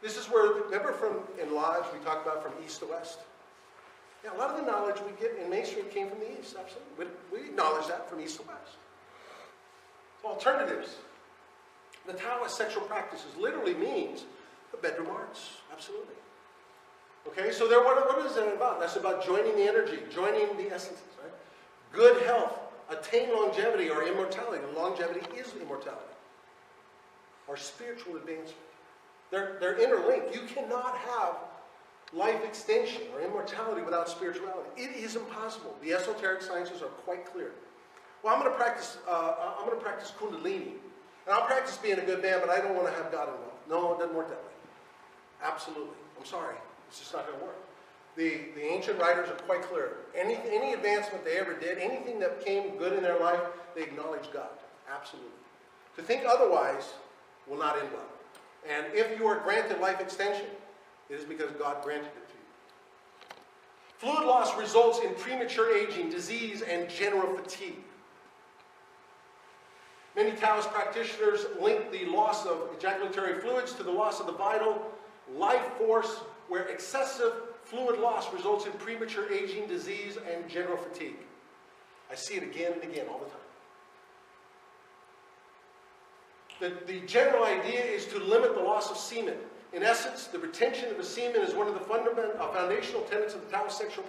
This is where, remember in Lodge, we talked about from east to west? Yeah, a lot of the knowledge we get in Main Street came from the east, absolutely. We acknowledge that from east to west. Alternatives. The Taoist sexual practices literally means the bedroom arts. Absolutely. Okay, so what is that about? That's about joining the energy, joining the essences, right? Good health, attain longevity or immortality. Longevity is immortality. Or spiritual advancement. They're interlinked. You cannot have life extension or immortality without spirituality. It is impossible. The esoteric sciences are quite clear. Well, I'm going to practice Kundalini. And I'll practice being a good man, but I don't want to have God involved. No, it doesn't work that way. Absolutely. I'm sorry. It's just not going to work. The ancient writers are quite clear. Any advancement they ever did, anything that came good in their life, they acknowledged God. Absolutely. To think otherwise will not end well. And if you are granted life extension, it is because God granted it to you. Fluid loss results in premature aging, disease, and general fatigue. Many Taoist practitioners link the loss of ejaculatory fluids to the loss of the vital life force, where excessive fluid loss results in premature aging, disease, and general fatigue. I see it again and again all the time. The general idea is to limit the loss of semen. In essence, the retention of the semen is one of the foundational tenets of the Taoist sexual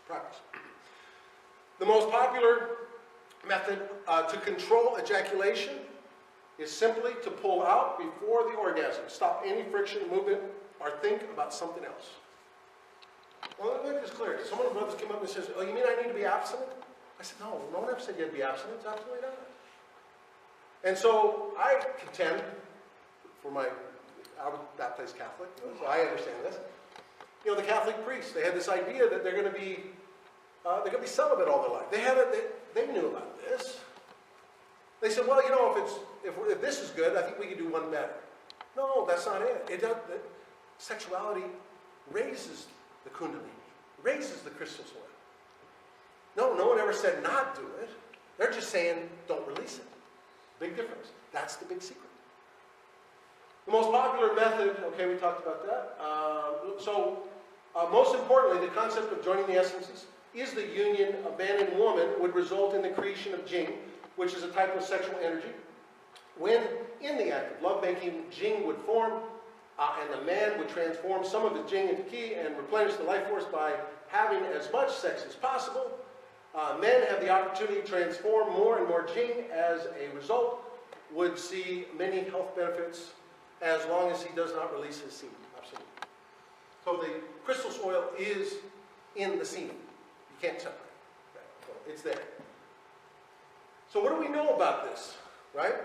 practice. The most popular method to control ejaculation is simply to pull out before the orgasm. Stop any friction, movement, or think about something else. Well, let me make this clear. Some of the brothers came up and says, "Oh, you mean I need to be abstinent?" I said, "No, no one ever said you had to be abstinent. It's absolutely not." And so I contend, I was baptized Catholic, so I understand this. You know, the Catholic priests, they had this idea that they're going to be celibate all their life. They knew about this. They said, well, you know, if this is good, I think we can do one better. No, that's not it. Sexuality raises the kundalini, raises the crystal soil. No one ever said not do it. They're just saying don't release it. Big difference. That's the big secret. The most popular method, okay, we talked about that. Most importantly, the concept of joining the essences is the union of man and woman would result in the creation of jing, which is a type of sexual energy. When in the act of lovemaking, jing would form, and the man would transform some of his jing into ki and replenish the life force by having as much sex as possible. Men have the opportunity to transform more and more jing. As a result, would see many health benefits as long as he does not release his semen. Absolutely. So the crystal soil is in the semen. You can't separate it. Okay? So it's there. So what do we know about this, right?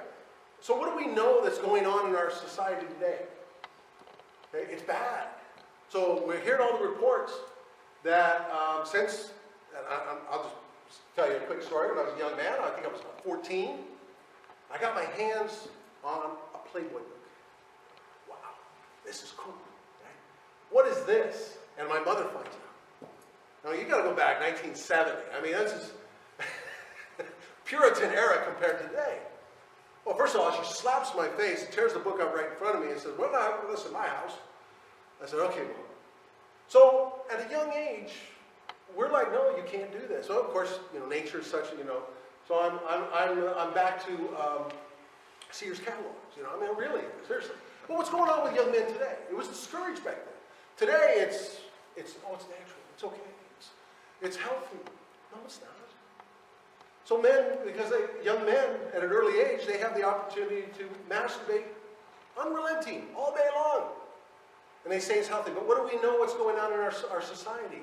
So what do we know that's going on in our society today? Okay, it's bad. So we're hearing all the reports that I'll just tell you a quick story. When I was a young man, I think I was about 14, I got my hands on a Playboy book. Wow, this is cool, right? What is this? And my mother finds out. Now you got to go back 1970. I mean, this is Puritan era compared to today. Well, first of all, she slaps my face, tears the book up right in front of me, and says, "Well, now this is my house." I said, "Okay, Mom." So at a young age, we're like, "No, you can't do this." So of course, nature is such, So I'm back to Sears catalogs. I mean, really, seriously. But what's going on with young men today? It was discouraged back then. Today, it's natural. It's okay. It's healthy. No, it's not. So men, because young men at an early age, they have the opportunity to masturbate unrelenting all day long. And they say it's healthy. But what do we know what's going on in our society?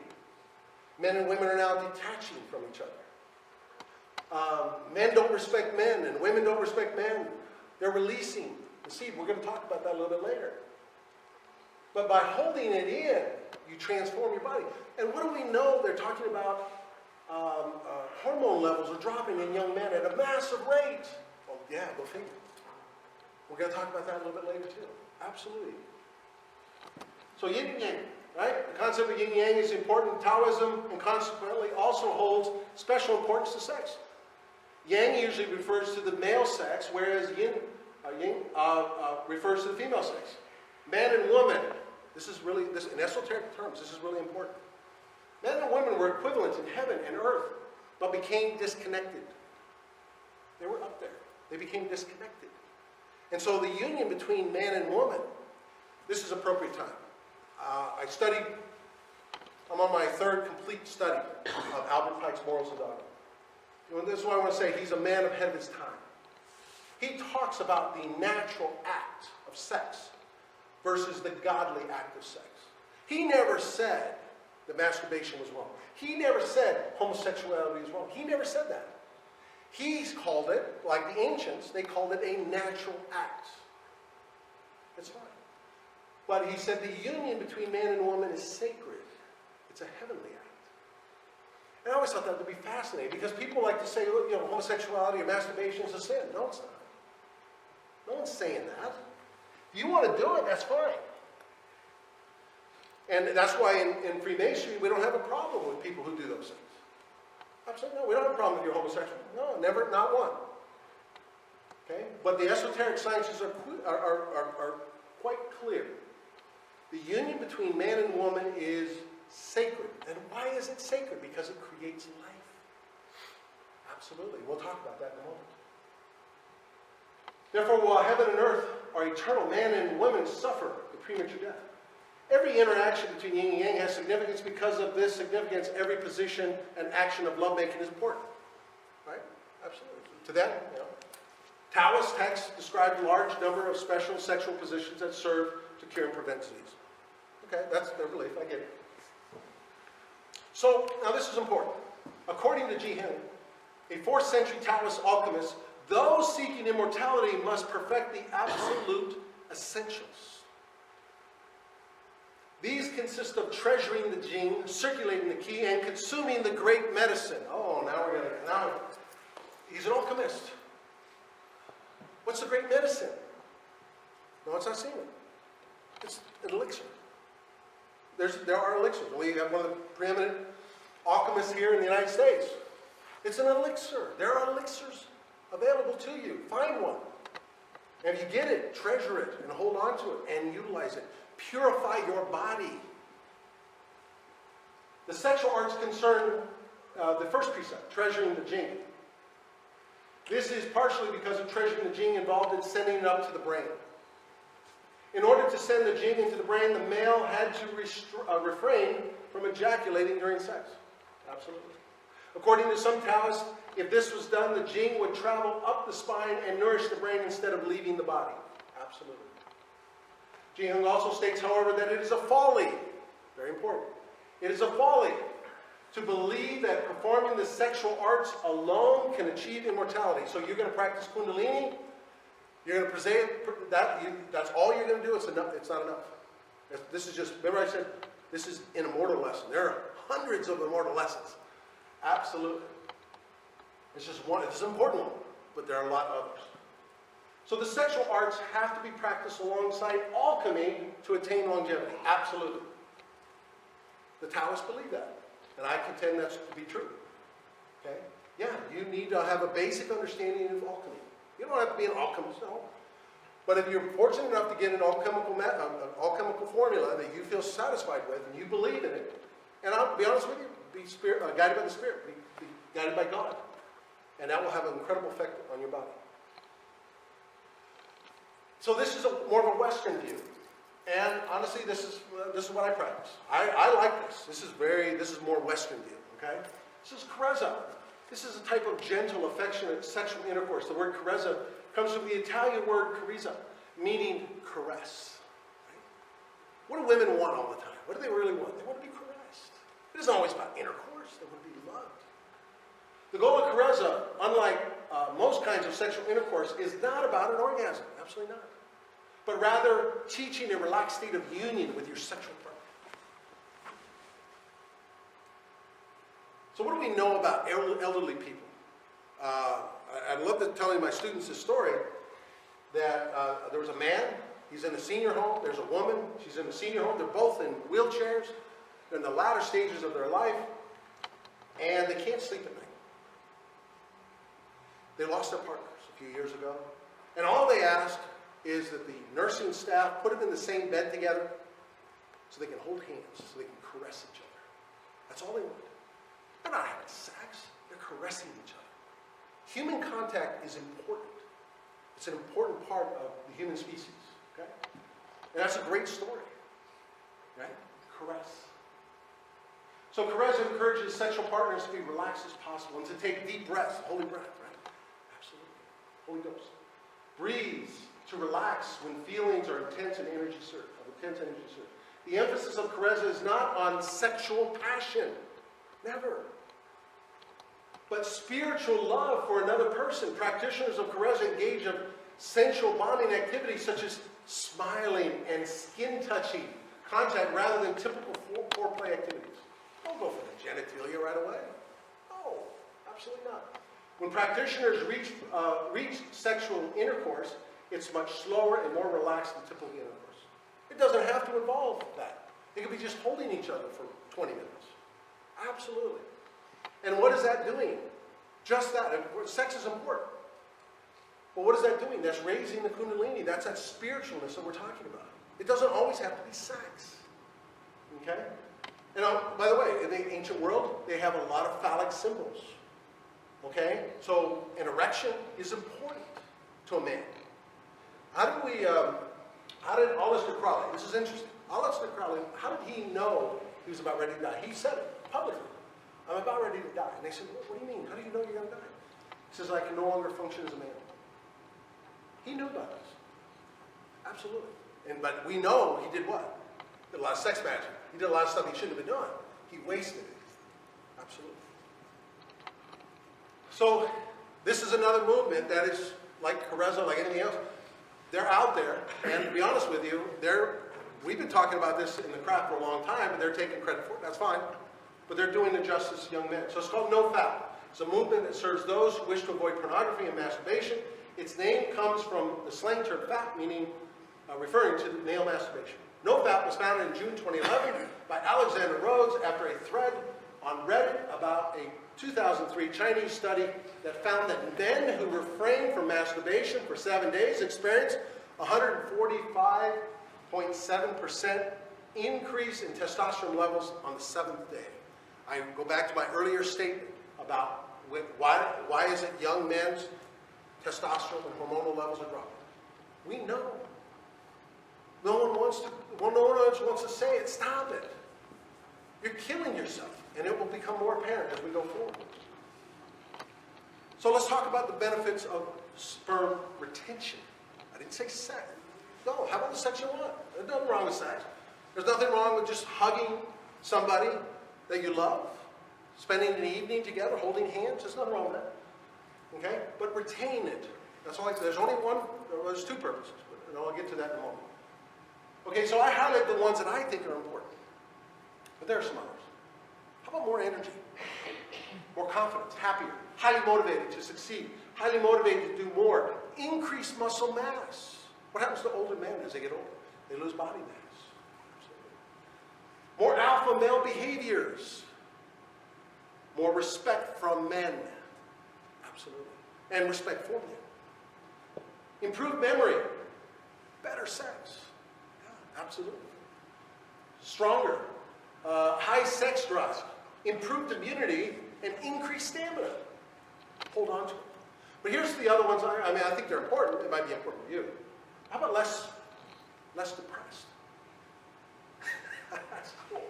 Men and women are now detaching from each other. Men don't respect men, and women don't respect men. They're releasing the seed. We're going to talk about that a little bit later. But by holding it in, you transform your body. And what do we know? They're talking about hormone levels are dropping in young men at a massive rate. Oh, yeah, go figure. We're going to talk about that a little bit later, too. Absolutely. So yin and yang, right? The concept of yin and yang is important in Taoism and consequently also holds special importance to sex. Yang usually refers to the male sex, whereas yin refers to the female sex. Man and woman, this in esoteric terms, this is really important. Men and women were equivalent in heaven and earth, but became disconnected. They were up there. They became disconnected. And so the union between man and woman, this is appropriate time. I'm on my third complete study of Albert Pike's Morals of Dogma. This is why I want to say he's a man ahead of his time. He talks about the natural act of sex versus the godly act of sex. He never said that masturbation was wrong. He never said homosexuality is wrong. He never said that. He's called it, like the ancients, they called it a natural act. It's fine. But he said the union between man and woman is sacred. It's a heavenly act. And I always thought that would be fascinating because people like to say, look, homosexuality or masturbation is a sin. No, it's not. No one's saying that. If you want to do it, that's fine. And that's why in Freemasonry, we don't have a problem with people who do those things. Absolutely no. We don't have a problem with you're homosexual. No, never, not one. Okay? But the esoteric sciences are quite clear. The union between man and woman is sacred. And why is it sacred? Because it creates life. Absolutely. We'll talk about that in a moment. Therefore, while heaven and earth are eternal, man and woman suffer the premature death. Every interaction between yin and yang has significance. Because of this significance, every position and action of lovemaking is important. Right? Absolutely. To them, Taoist texts describe a large number of special sexual positions that serve to cure and prevent disease. Okay, that's their belief, I get it. So, now this is important. According to Ji Hin, a 4th century Taoist alchemist, those seeking immortality must perfect the absolute essentials. These consist of treasuring the jing, circulating the qi, and consuming the great medicine. Oh, now he's an alchemist. What's the great medicine? No, it's not semen. It's an elixir. There are elixirs. We have one of the preeminent alchemists here in the United States. It's an elixir. There are elixirs available to you. Find one. And if you get it, treasure it and hold on to it and utilize it. Purify your body. The sexual arts concern the first precept, treasuring the jing. This is partially because of treasuring the jing involved in sending it up to the brain. In order to send the jing into the brain, the male had to refrain from ejaculating during sex. Absolutely. According to some Taoists, if this was done, the jing would travel up the spine and nourish the brain instead of leaving the body. Absolutely. Ji Hung also states, however, that it is a folly, very important, it is a folly to believe that performing the sexual arts alone can achieve immortality. So you're going to practice Kundalini, you're going to present that, that's all you're going to do, it's not enough. This is just, remember I said, this is an immortal lesson. There are hundreds of immortal lessons. Absolutely. It's just one, it's an important one, but there are a lot of others. So the sexual arts have to be practiced alongside alchemy to attain longevity. Absolutely. The Taoists believe that. And I contend that's to be true. Okay? Yeah, you need to have a basic understanding of alchemy. You don't have to be an alchemist, no. But if you're fortunate enough to get an alchemical formula that you feel satisfied with and you believe in it, and I'll be honest with you, be guided by the Spirit, be guided by God. And that will have an incredible effect on your body. So this is more of a Western view. And honestly, this is what I practice. I like this. This is more Western view, okay? This is carezza. This is a type of gentle, affectionate sexual intercourse. The word carezza comes from the Italian word carezza, meaning caress. Right? What do women want all the time? What do they really want? They want to be caressed. It isn't always about intercourse. They want to be loved. The goal of carezza, unlike most kinds of sexual intercourse, is not about an orgasm. Absolutely not. But rather teaching a relaxed state of union with your sexual partner. So what do we know about elderly people? I love telling my students this story that there was a man, he's in a senior home, there's a woman, she's in a senior home, they're both in wheelchairs, they're in the latter stages of their life, and they can't sleep at night. They lost their partners a few years ago, and all they ask is that the nursing staff put them in the same bed together so they can hold hands, so they can caress each other. That's all they want. They're not having sex, they're caressing each other. Human contact is important. It's an important part of the human species, okay? And that's a great story, right? Caress. So caress encourages sexual partners to be relaxed as possible and to take deep breaths, holy breath, right? Absolutely. Holy Ghost. Breathe to relax when feelings are intense and energy surge. The emphasis of carezza is not on sexual passion. Never. But spiritual love for another person. Practitioners of carezza engage in sensual bonding activities such as smiling and skin-touching contact rather than typical foreplay activities. Don't go for the genitalia right away. No, absolutely not. When practitioners reach sexual intercourse, it's much slower and more relaxed than typical intercourse. It doesn't have to involve that. It could be just holding each other for 20 minutes. Absolutely. And what is that doing? Just that. Sex is important. But what is that doing? That's raising the Kundalini. That's that spiritualness that we're talking about. It doesn't always have to be sex. Okay? And by the way, in the ancient world, they have a lot of phallic symbols. Okay? So an erection is important to a man. How did Aleister Crowley, this is interesting, Aleister Crowley, how did he know he was about ready to die? He said it publicly. I'm about ready to die. And they said, what do you mean? How do you know you're going to die? He says, I can no longer function as a man. He knew about this. Absolutely. But we know he did what? He did a lot of sex magic. He did a lot of stuff he shouldn't have been doing. He wasted it. Absolutely. So this is another movement that is like Carezza, like anything else. They're out there, and to be honest with you, we've been talking about this in the craft for a long time, and they're taking credit for it. That's fine. But they're doing it justice to young men. So it's called NoFap. It's a movement that serves those who wish to avoid pornography and masturbation. Its name comes from the slang term fap, meaning referring to male masturbation. NoFap was founded in June 2011 by Alexander Rhodes after a thread on Reddit about a 2003 Chinese study that found that men who refrained from masturbation for 7 days experienced 145.7% increase in testosterone levels on the 7th day. I go back to my earlier statement about why is it young men's testosterone and hormonal levels are dropping. We know. No one else wants to say it. Stop it. You're killing yourself, and it will become more apparent as we go forward. So let's talk about the benefits of sperm retention. I didn't say sex. No, how about the sex you want? There's nothing wrong with sex. There's nothing wrong with just hugging somebody that you love, spending an evening together, holding hands. There's nothing wrong with that. Okay? But retain it. That's all. There's only one. There's two purposes, and I'll get to that in a moment. Okay, so I highlight the ones that I think are important. But there are some others. How about more energy? More confidence, happier, highly motivated to succeed, highly motivated to do more, increase muscle mass. What happens to older men as they get older? They lose body mass. Absolutely. More alpha male behaviors. More respect from men. Absolutely. And respect for men. Improved memory. Better sex. Yeah, absolutely. Stronger. High sex drive. Improved immunity and increased stamina. Hold on to it. But here's the other ones. I think they're important. It might be important to you. How about less depressed? That's cool.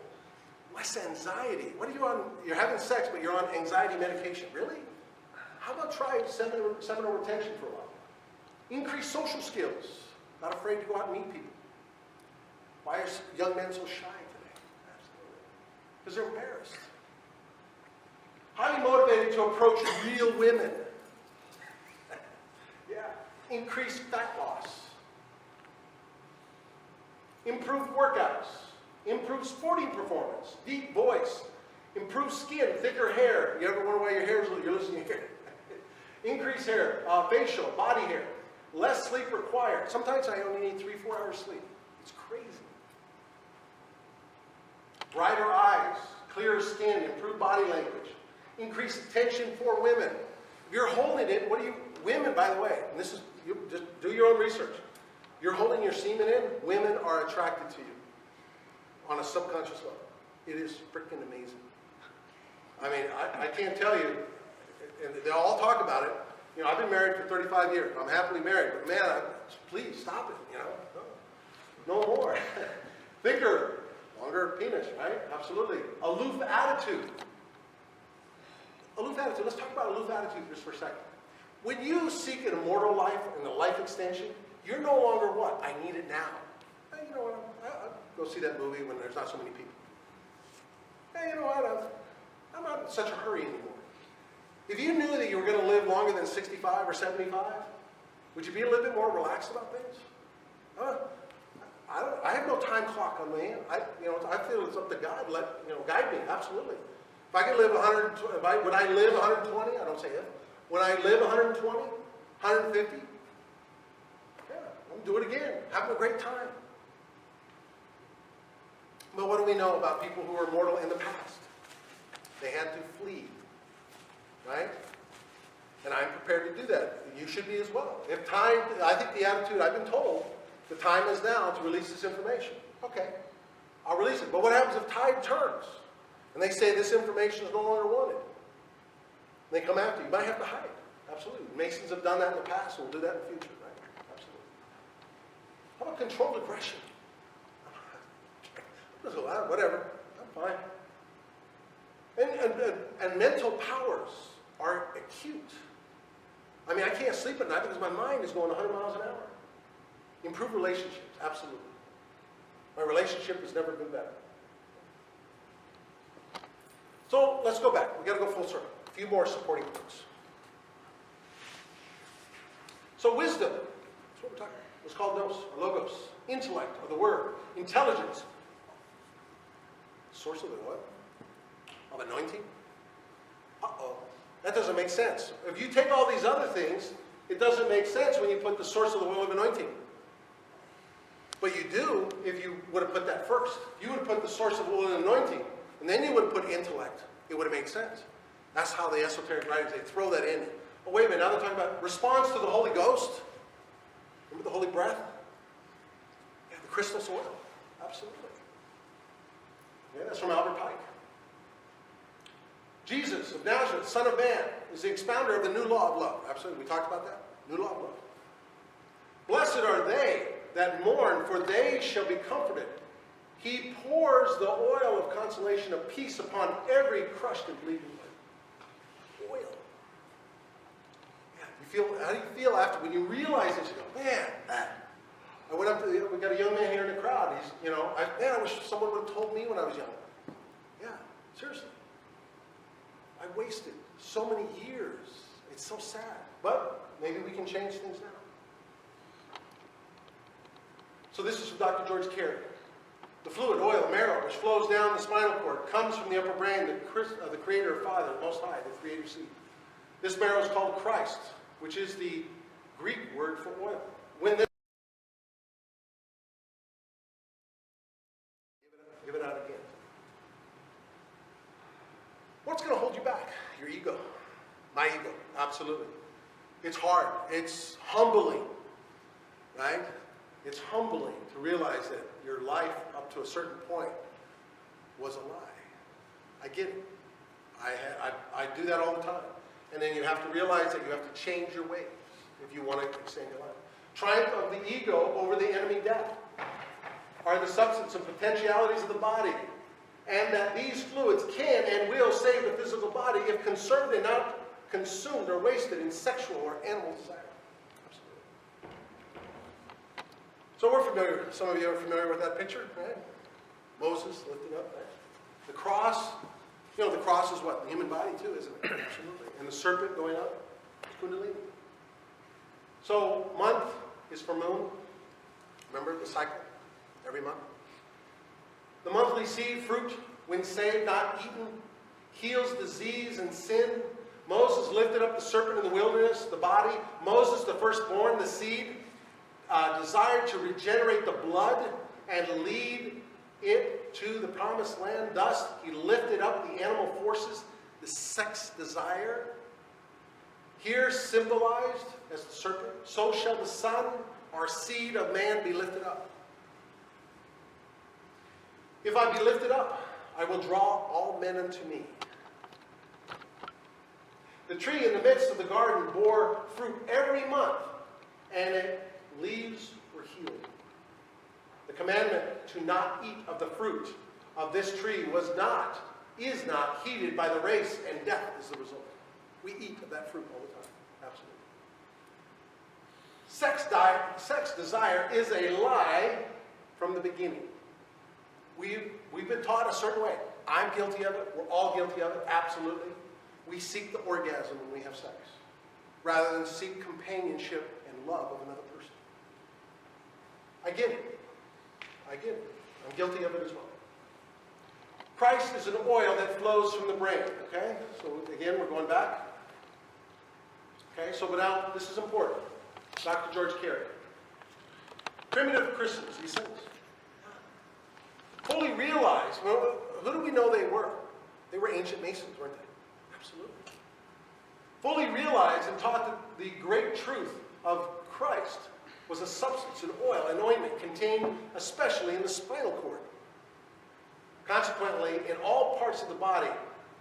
Less anxiety. What are you on? You're having sex, but you're on anxiety medication. Really? How about try seminal retention for a while? Increase social skills. Not afraid to go out and meet people. Why are young men so shy today? Absolutely. Because they're embarrassed. Highly motivated to approach real women. Yeah. Increased fat loss. Improved workouts. Improved sporting performance. Deep voice. Improved skin. Thicker hair. You ever wonder why your hair is you're losing your hair? Increased hair. Facial. Body hair. Less sleep required. Sometimes I only need 3-4 hours sleep. It's crazy. Brighter eyes. Clearer skin. Improved body language. Increased attention for women. If you're holding it, women, by the way, and this is, you just do your own research. You're holding your semen in, women are attracted to you on a subconscious level. It is freaking amazing. I mean, I can't tell you, and they all talk about it. You know, I've been married for 35 years. I'm happily married, but man, please stop it, you know. No more. Thicker, longer penis, right? Absolutely. Aloof attitude. Aloof attitude. Let's talk about aloof attitude just for a second. When you seek an immortal life and a life extension, you're no longer what? I need it now. Hey, you know what? I'll go see that movie when there's not so many people. Hey, you know what? I'm not in such a hurry anymore. If you knew that you were going to live longer than 65 or 75, would you be a little bit more relaxed about things? I have no time clock on my hand. I feel it's up to God. Guide me. Absolutely. If I could live 120, would I live 120? I don't say if. Would I live 120? 150? Yeah, I'll do it again. Having a great time. But what do we know about people who were mortal in the past? They had to flee. Right? And I'm prepared to do that. You should be as well. If time, I think the attitude I've been told, the time is now to release this information. Okay, I'll release it. But what happens if tide turns? And they say this information is no longer wanted. And they come after you. You might have to hide. Absolutely. Masons have done that in the past and will do that in the future. Right? Absolutely. How about controlled aggression? Whatever, I'm fine. And mental powers are acute. I mean, I can't sleep at night because my mind is going 100 miles an hour. Improve relationships, absolutely. My relationship has never been better. So let's go back. We've got to go full circle. A few more supporting words. So wisdom, that's what we're talking about. It's called nous, or logos. Intellect, or the word. Intelligence. Source of the what? Of anointing? Uh-oh. That doesn't make sense. If you take all these other things, it doesn't make sense when you put the source of the oil of anointing. But you do if you would have put that first. You would have put the source of oil of anointing, and then you would have put intellect. It would have made sense. That's how the esoteric writers, they throw that in. Oh, wait a minute, now they're talking about response to the Holy Ghost. Remember the holy breath? Yeah, the crystal soil. Absolutely. Yeah, that's from Albert Pike. Jesus of Nazareth, Son of Man, is the expounder of the new law of love. Absolutely. We talked about that. New law of love. Blessed are they that mourn, for they shall be comforted. He pours the oil of consolation of peace upon every crushed and bleeding one. Oil. Yeah, how do you feel after when you realize this? You go, man, I went up to we got a young man here in the crowd. He's, I wish someone would have told me when I was young. Yeah, seriously. I wasted so many years. It's so sad. But maybe we can change things now. So this is from Dr. George Carey. The fluid, oil, marrow, which flows down the spinal cord, comes from the upper brain, the Creator, Father, Most High, the Creator Seed. This marrow is called Christ, which is the Greek word for oil. When this give it out again. What's going to hold you back? Your ego. My ego. Absolutely. It's hard. It's humbling. Right? It's humbling to realize that your life up to a certain point was a lie. I get it. I do that all the time. And then you have to realize that you have to change your ways if you want to extend your life. Triumph of the ego over the enemy death are the substance and potentialities of the body, and that these fluids can and will save the physical body if conserved and not consumed or wasted in sexual or animal desire. So we're familiar, some of you are familiar with that picture, right? Moses lifted up, right? The cross, the cross is what? The human body too, isn't it? Absolutely. And the serpent going up is Kundalini. So month is for moon. Remember the cycle? Every month. The monthly seed, fruit, when saved, not eaten, heals disease and sin. Moses lifted up the serpent in the wilderness, the body. Moses, the firstborn, the seed, desired to regenerate the blood and lead it to the promised land. Thus, he lifted up the animal forces, the sex desire. Here symbolized as the serpent, so shall the son, our seed of man, be lifted up. If I be lifted up, I will draw all men unto me. The tree in the midst of the garden bore fruit every month, and its leaves were healed. The commandment to not eat of the fruit of this tree is not heeded by the race, and death is the result. We eat of that fruit all the time. Absolutely. Sex desire is a lie from the beginning. We've been taught a certain way. I'm guilty of it. We're all guilty of it. Absolutely. We seek the orgasm when we have sex, rather than seek companionship and love of another person. I get it. I'm guilty of it as well. Christ is an oil that flows from the brain. Okay? So again, we're going back. Okay, so but now this is important. Dr. George Carey. Primitive Christians, he says, fully realized, well, who do we know they were? They were ancient Masons, weren't they? Absolutely. Fully realized and taught the great truth of Christ was a substance, an oil, an ointment contained especially in the spinal cord. Consequently, in all parts of the body,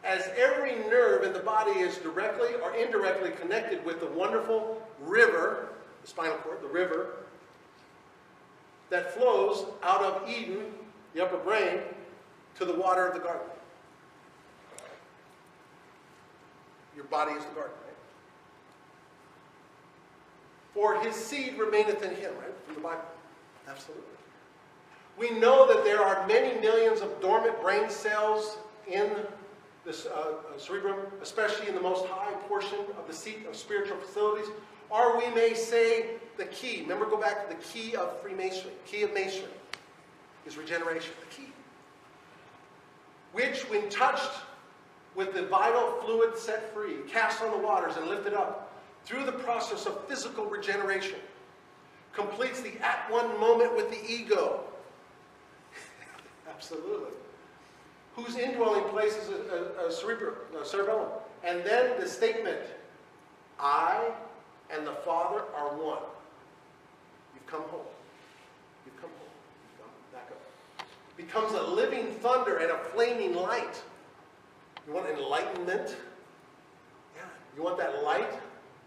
as every nerve in the body is directly or indirectly connected with the wonderful river, the spinal cord, the river, that flows out of Eden, the upper brain, to the water of the garden. Your body is the garden, right? For his seed remaineth in him, right? From the Bible. Absolutely. We know that there are many millions of dormant brain cells in the cerebrum, especially in the most high portion of the seat of spiritual facilities. Or we may say the key. Remember, go back to the key of Freemasonry. Key of Masonry is regeneration. The key. Which, when touched with the vital fluid set free, cast on the waters and lifted up, through the process of physical regeneration, completes the at-one moment with the ego. Absolutely. Whose indwelling place is a cerebellum. And then the statement, I and the Father are one. You've come home. You've come home. You've come back up. Becomes a living thunder and a flaming light. You want enlightenment? Yeah. You want that light?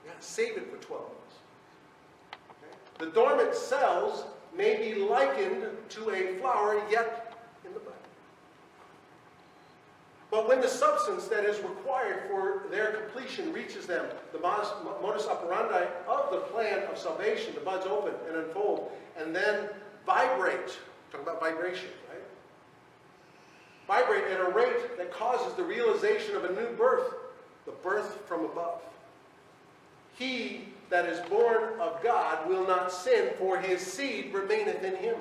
Yeah. Save it for 12 months. Okay. The dormant cells may be likened to a flower yet in the bud. But when the substance that is required for their completion reaches them, the modus operandi of the plan of salvation, the buds open and unfold, and then vibrate. Talking about vibration, right? Vibrate at a rate that causes the realization of a new birth, the birth from above. He that is born of God will not sin, for his seed remaineth in him.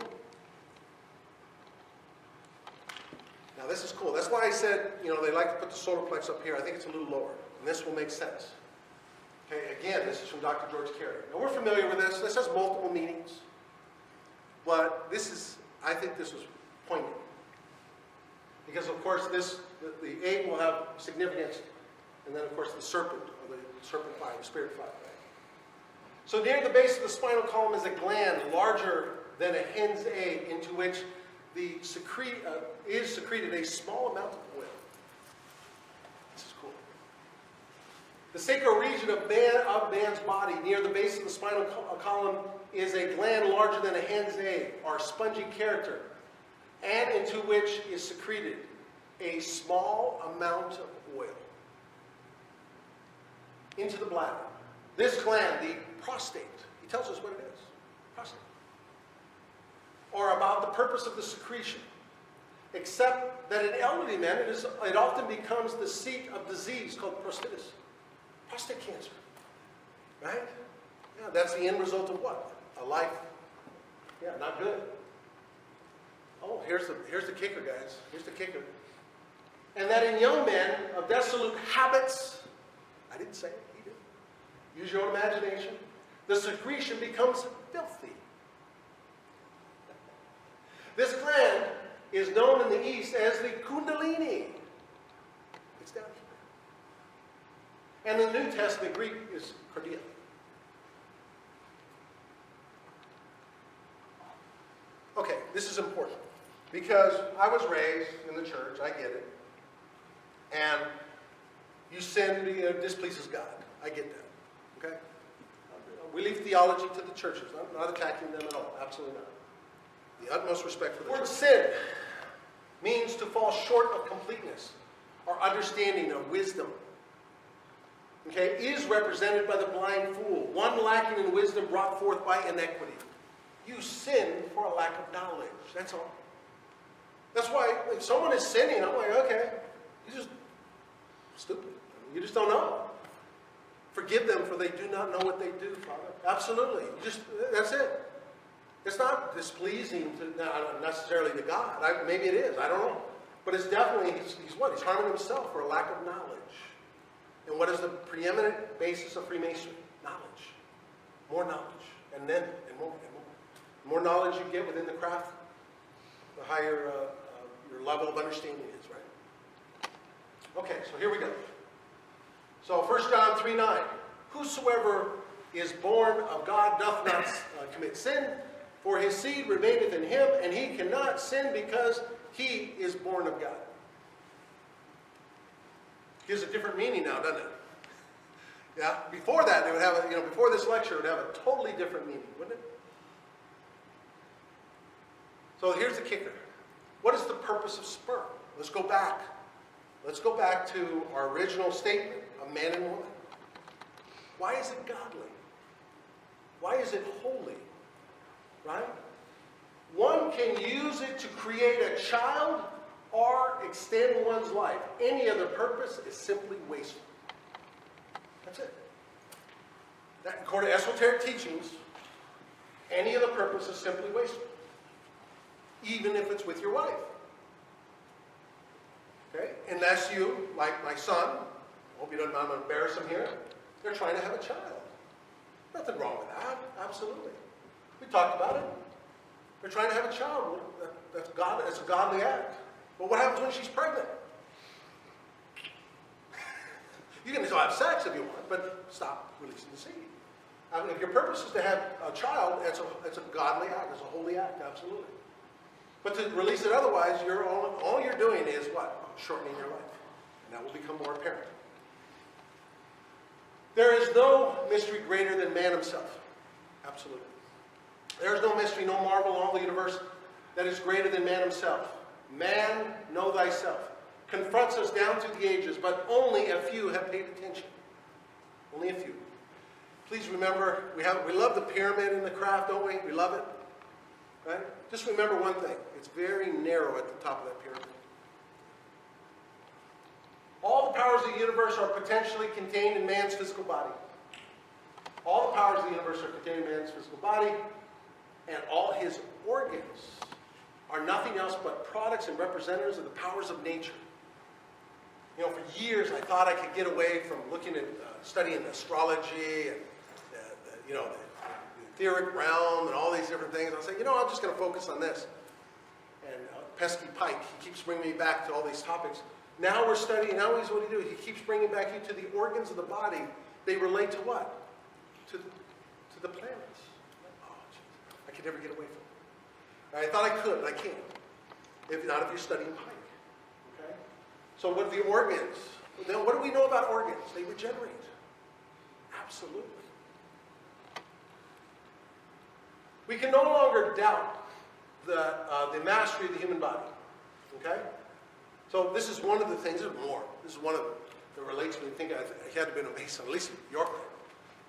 Now this is cool. That's why I said, they like to put the solar plex up here. I think it's a little lower. And this will make sense. Okay, again, this is from Dr. George Carey. Now we're familiar with this. This has multiple meanings. But I think this was poignant. Because of course the egg will have significance. And then of course the serpent, or the serpent fire, the spirit fire. Right? So near the base of the spinal column is a gland larger than a hen's egg, into which is secreted a small amount of oil. This is cool. The sacral region of man's body, near the base of the spinal column, is a gland larger than a hen's egg, or spongy character, and into which is secreted a small amount of oil into the bladder. This gland, the prostate, he tells us what it is. Prostate. Or about the purpose of the secretion, except that in elderly men it often becomes the seat of disease called prostatitis, prostate cancer, right? Yeah, that's the end result of what? A life, not good. Oh, here's the kicker, guys. Here's the kicker. And that in young men of dissolute habits, I didn't say it, he did. Use your own imagination. The secretion becomes filthy. This gland is known in the East as the Kundalini. It's down here. And in the New Testament, Greek is cardia. Okay, this is important. Because I was raised in the church, I get it. And you sin, displeases God. I get that. Okay? We leave theology to the churches. I'm not attacking them at all. Absolutely not. The utmost respect for the word sin means to fall short of completeness or understanding or wisdom. Okay, is represented by the blind fool, one lacking in wisdom brought forth by inequity. You sin for a lack of knowledge. That's all. That's why if someone is sinning, I'm like, okay, you're just stupid. You just don't know. Forgive them, for they do not know what they do, Father. Absolutely. That's it. It's not displeasing to not necessarily to God. Maybe it is. I don't know. But it's definitely, he's what? He's harming himself for a lack of knowledge. And what is the preeminent basis of Freemasonry? Knowledge. More knowledge. And then, and more, and more. The more knowledge you get within the craft, the higher your level of understanding is, right? Okay, so here we go. So 1 John 3:9. Whosoever is born of God doth not commit sin, for his seed remaineth in him, and he cannot sin because he is born of God. Gives a different meaning now, doesn't it? Yeah. Before that, it would have before this lecture, it would have a totally different meaning, wouldn't it? So here's the kicker. What is the purpose of sperm? Let's go back. Let's go back to our original statement of man and woman. Why is it godly? Why is it holy? Right? One can use it to create a child or extend one's life. Any other purpose is simply wasteful. That's it. That, according to esoteric teachings, any other purpose is simply wasteful. Even if it's with your wife. Okay? Unless you, like my son, I hope you don't mind, I'm going to embarrass him here, they're trying to have a child. Nothing wrong with that. Absolutely. We talked about it. They're trying to have a child. That's a godly act. But what happens when she's pregnant? You can still have sex if you want, but stop releasing the seed. I mean, if your purpose is to have a child, it's a godly act. It's a holy act, absolutely. But to release it otherwise, all you're doing is what? Shortening your life. And that will become more apparent. There is no mystery greater than man himself. Absolutely. There is no mystery, no marvel in all the universe that is greater than man himself. Man, know thyself. Confronts us down through the ages, but only a few have paid attention. Only a few. Please remember, we love the pyramid in the craft, don't we? We love it. Right? Just remember one thing. It's very narrow at the top of that pyramid. All the powers of the universe are potentially contained in man's physical body. All the powers of the universe are contained in man's physical body, and all his organs are nothing else but products and representatives of the powers of nature. You know, for years I thought I could get away from looking at studying astrology and the etheric realm and all these different things. I say, I'm just going to focus on this. And pesky Pike, he keeps bringing me back to all these topics. Now we're studying, now he's what he do. He keeps bringing back you to the organs of the body. They relate to what? To the planets. Oh, geez. I could never get away from it. I thought I could, but I can't. If not, if you're studying Pike. Okay? So what are the organs? Then what do we know about organs? They regenerate. Absolutely. We can no longer doubt the mastery of the human body. Okay? So this is one of the things, there's more. This is one of them that relates to me. I think I had to be a Mason, at least in York.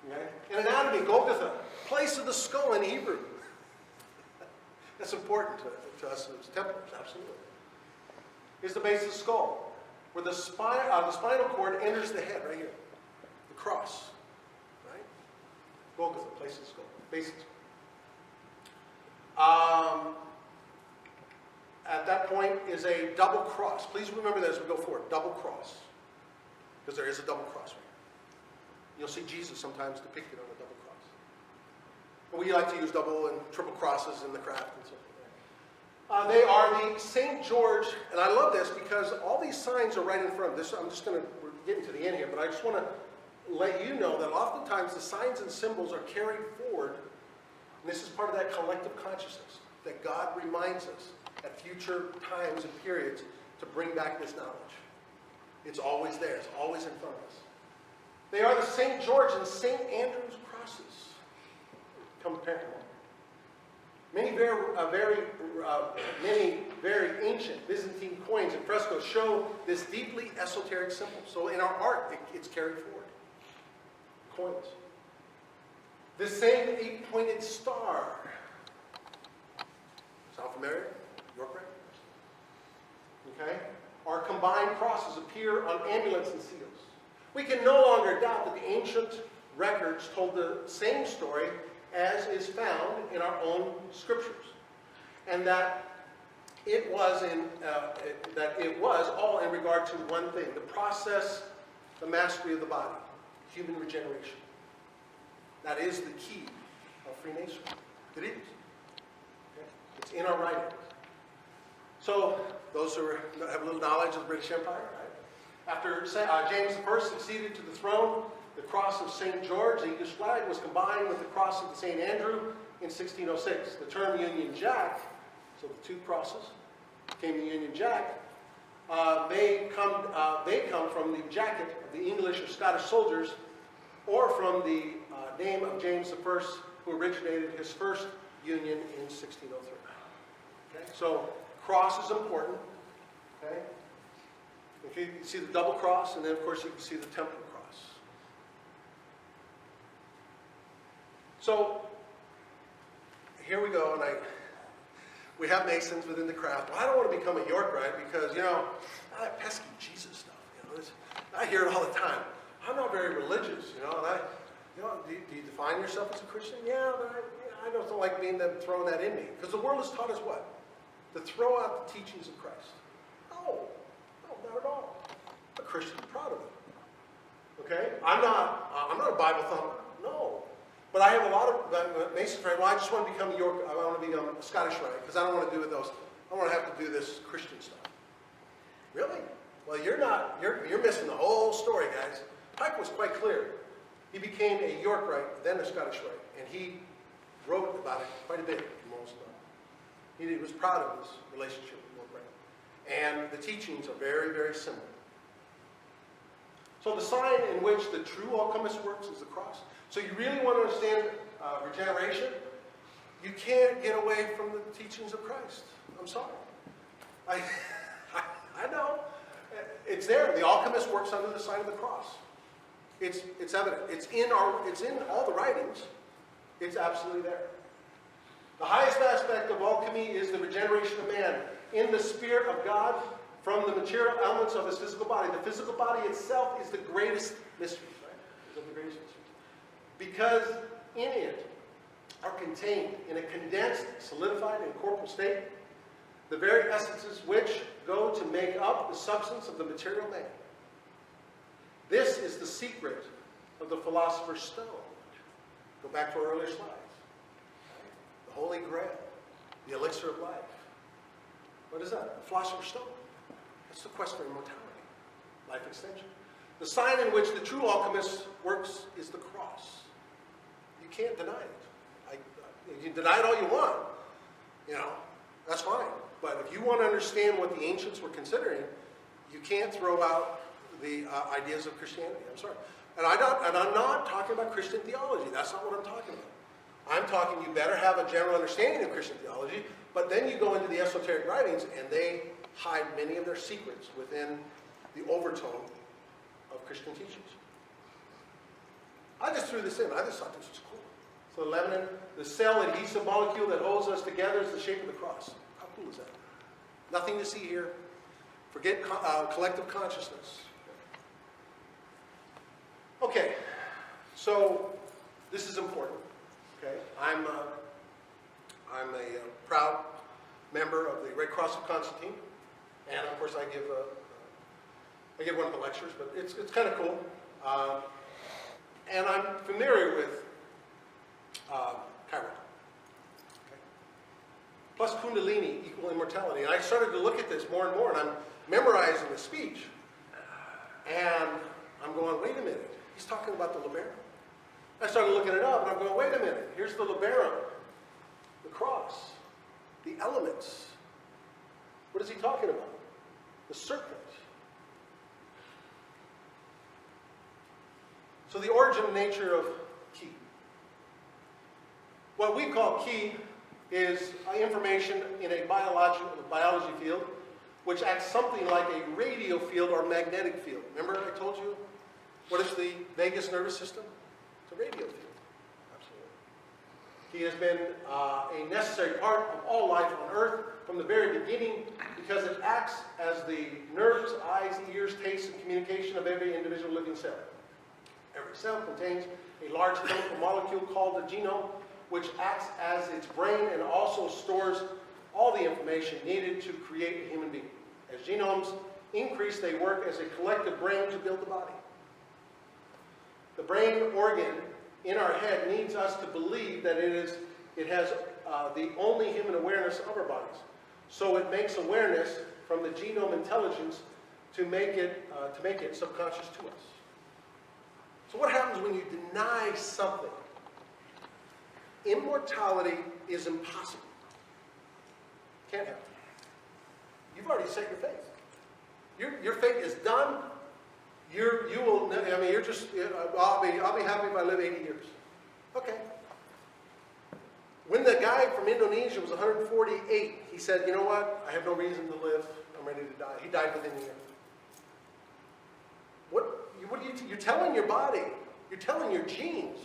Okay? In anatomy, Golgotha, place of the skull in Hebrew. That's important to us as Templars, absolutely. Here's the base of the skull, where the spinal cord enters the head, right here. The cross, right? Golgotha, place of the skull, base of the skull. At that point is a double cross. Please remember that as we go forward. Double cross. Because there is a double cross right here. You'll see Jesus sometimes depicted on a double cross. And we like to use double and triple crosses in the craft and so forth. They are the St. George, and I love this because all these signs are right in front of this. We're getting to the end here, but I just want to let you know that oftentimes the signs and symbols are carried forward. And this is part of that collective consciousness that God reminds us at future times and periods to bring back this knowledge. It's always there. It's always in front of us. They are the St. George and St. Andrew's crosses. Compare many very ancient Byzantine coins and frescoes show this deeply esoteric symbol. So in our art, it's carried forward. Coins. The same 8-pointed star. Sound familiar? York right? Okay? Our combined crosses appear on amulets and seals. We can no longer doubt that the ancient records told the same story as is found in our own scriptures, and that it was all in regard to one thing: the process, the mastery of the body, human regeneration. That is the key of Freemasonry. It is. Okay? It's in our writings. So, those who have a little knowledge of the British Empire, right? After James I succeeded to the throne, the cross of St. George, the English flag, was combined with the cross of the St. Andrew in 1606. The term Union Jack, so the two crosses, became the Union Jack. They come from the jacket of the English or Scottish soldiers, or from the name of James I, who originated his first union in 1603. Okay? So cross is important. Okay? If you see the double cross, and then of course you can see the temple cross. So here we go, and we have Masons within the craft. Well, I don't want to become a Yorkite because, that pesky Jesus stuff. I hear it all the time. I'm not very religious, and do you define yourself as a Christian? Yeah, but I don't like being them throwing that in me. Because the world has taught us what? To throw out the teachings of Christ. No, not at all. A Christian, proud of it. Okay? I'm not a Bible thumper. No. But I have a lot of Mason friends. Well, I just want to become I want to become a Scottish Rite because I don't want to do with those. I want to have to do this Christian stuff. Really? Well, you're missing the whole story, guys. Pike was quite clear. He became a York Rite, then a Scottish Rite, and he wrote about it quite a bit in most of them. He was proud of his relationship with York Rite. And the teachings are very, very similar. So the sign in which the true alchemist works is the cross. So you really want to understand regeneration? You can't get away from the teachings of Christ. I'm sorry. I know. It's there. The alchemist works under the sign of the cross. It's evident. It's in all the writings. It's absolutely there. The highest aspect of alchemy is the regeneration of man in the Spirit of God from the material elements of his physical body. The physical body itself is the greatest mystery, right? It's the greatest mystery. Because in it are contained in a condensed, solidified, and corporeal state the very essences which go to make up the substance of the material man. This is the secret of the philosopher's stone. Go back to our earlier slides. The Holy Grail, the elixir of life. What is that? The philosopher's stone. That's the quest for immortality, life extension. The sign in which the true alchemist works is the cross. You can't deny it. You can deny it all you want. That's fine. But if you want to understand what the ancients were considering, you can't throw out the ideas of Christianity. I'm sorry. And I'm not talking about Christian theology. That's not what I'm talking about. I'm talking you better have a general understanding of Christian theology, but then you go into the esoteric writings and they hide many of their secrets within the overtone of Christian teachings. I just threw this in. I just thought this was cool. So lemon, the cell adhesive molecule that holds us together is the shape of the cross. How cool is that? Nothing to see here. Forget collective consciousness. Okay, so this is important. Okay, I'm a proud member of the Red Cross of Constantine, and of course I give one of the lectures, but it's kind of cool. And I'm familiar with Carey. Okay. Plus Kundalini equal immortality. And I started to look at this more and more, and I'm memorizing the speech. And I'm going, wait a minute. He's talking about the labarum. I started looking it up, and I'm going, wait a minute. Here's the labarum, the cross, the elements. What is he talking about? The serpent. So the origin and nature of ki. What we call ki is information in a biology field which acts something like a radio field or magnetic field. Remember I told you? What is the vagus nervous system? It's a radio field. Absolutely. Ki has been a necessary part of all life on Earth from the very beginning because it acts as the nerves, eyes, ears, taste, and communication of every individual living cell. Every cell contains a large chemical molecule called the genome, which acts as its brain and also stores all the information needed to create a human being. As genomes increase, they work as a collective brain to build the body. The brain organ in our head needs us to believe that it has the only human awareness of our bodies. So it makes awareness from the genome intelligence to make it subconscious to us. So what happens when you deny something? Immortality is impossible. Can't happen. You've already set your fate. Your fate is done. You will. I mean, you're just. I'll be happy if I live 80 years. Okay. When the guy from Indonesia was 148, he said, you know what? I have no reason to live. I'm ready to die. He died within a year. You're telling your body. You're telling your genes.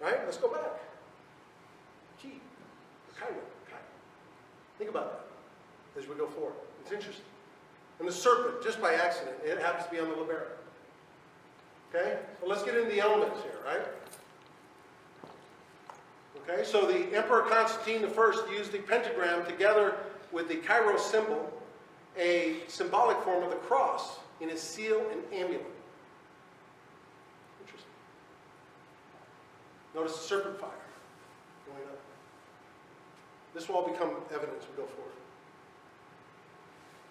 Right? Let's go back. Key. Carey. Think about that as we go forward. It's interesting. And the serpent, just by accident, it happens to be on the libera. Okay? Well, let's get into the elements here, right? Okay, so the Emperor Constantine I used the pentagram together with the Kairos symbol, a symbolic form of the cross, in his seal and amulet. Interesting. Notice the serpent fire going up. This will all become evident as we go forward.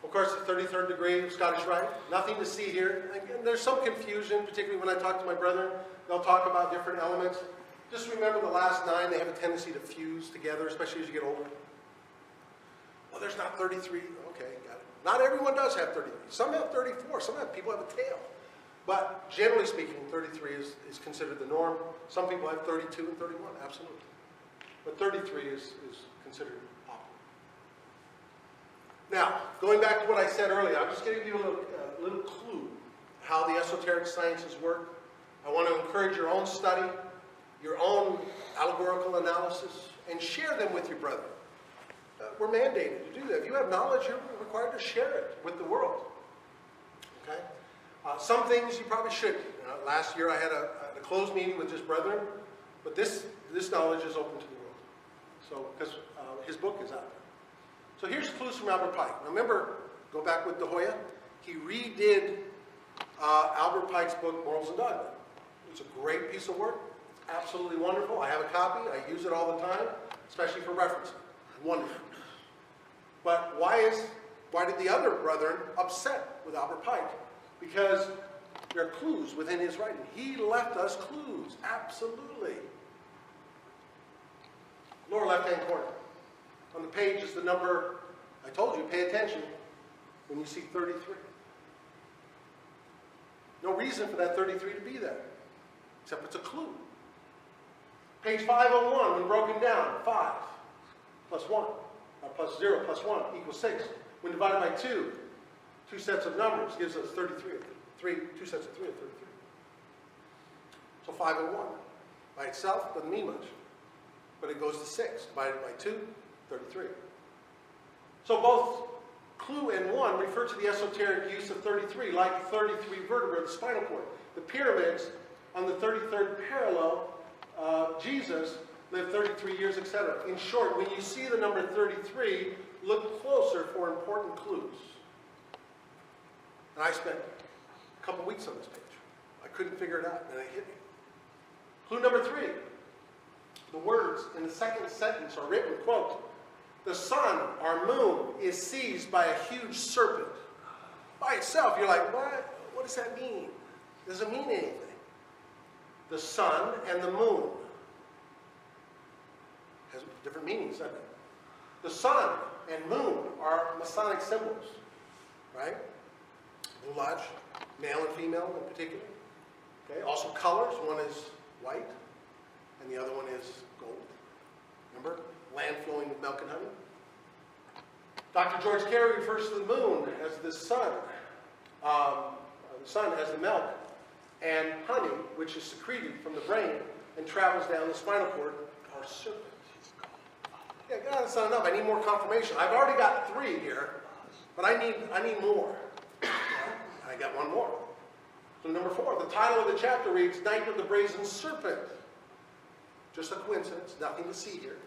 Of course, the 33rd degree of Scottish Rite. Nothing to see here. Again, there's some confusion, particularly when I talk to my brethren. They'll talk about different elements. Just remember the last 9, they have a tendency to fuse together, especially as you get older. Well, there's not 33. Okay, got it. Not everyone does have 33. Some have 34. Some people have a tail. But generally speaking, 33 is considered the norm. Some people have 32 and 31, absolutely. But 33 is considered optimal. Now, going back to what I said earlier, I'm just giving you a little clue how the esoteric sciences work. I want to encourage your own study, your own allegorical analysis, and share them with your brethren. We're mandated to do that. If you have knowledge, you're required to share it with the world. Okay? Some things you probably shouldn't. Last year I had a closed meeting with just brethren, but this knowledge is open to the world. So, because his book is out there. So here's clues from Albert Pike. Now remember, go back with De Hoya. He redid Albert Pike's book, Morals and Dogma. It's a great piece of work. It's absolutely wonderful. I have a copy. I use it all the time, especially for referencing. Wonderful. But why did the other brethren upset with Albert Pike? Because there are clues within his writing. He left us clues. Absolutely. Lower left-hand corner. On the page is the number, I told you, pay attention when you see 33. No reason for that 33 to be there, except it's a clue. Page 501, when broken down, 5 plus 1, plus 0 plus 1 equals 6. When divided by 2 sets of numbers gives us 33. 2 sets of 3 are 33. So 501 by itself doesn't mean much, but it goes to 6 divided by 2. 33. So both clue and 1 refer to the esoteric use of 33, like 33 vertebrae of the spinal cord. The pyramids on the 33rd parallel, Jesus lived 33 years, etc. In short, when you see the number 33, look closer for important clues. And I spent a couple weeks on this page. I couldn't figure it out, and it hit me. Clue number 3. The words in the second sentence are written, quote, "The sun, our moon, is seized by a huge serpent." By itself, you're like, what? What does that mean? It doesn't mean anything. The sun and the moon has different meanings, doesn't it? The sun and moon are Masonic symbols, right? Blue Lodge, male and female in particular. Okay. Also colors. One is white, and the other one is gold. Remember? Land flowing with milk and honey. Dr. George Carey refers to the moon as the sun. The sun as the milk, and honey, which is secreted from the brain and travels down the spinal cord, are serpent. Yeah, God, that's not enough. I need more confirmation. I've already got 3 here, but I need more. I got one more. So number 4, the title of the chapter reads, "Night of the Brazen Serpent." Just a coincidence, nothing to see here.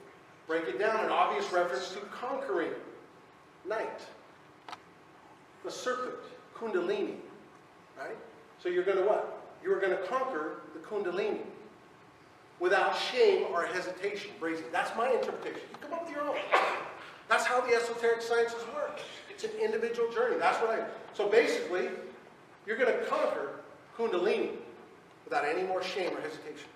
Break it down, an obvious reference to conquering night. The serpent, Kundalini, right? So you're going to what? You're going to conquer the Kundalini without shame or hesitation. Brazen. That's my interpretation. You come up with your own. That's how the esoteric sciences work. It's an individual journey. So basically, you're going to conquer Kundalini without any more shame or hesitation.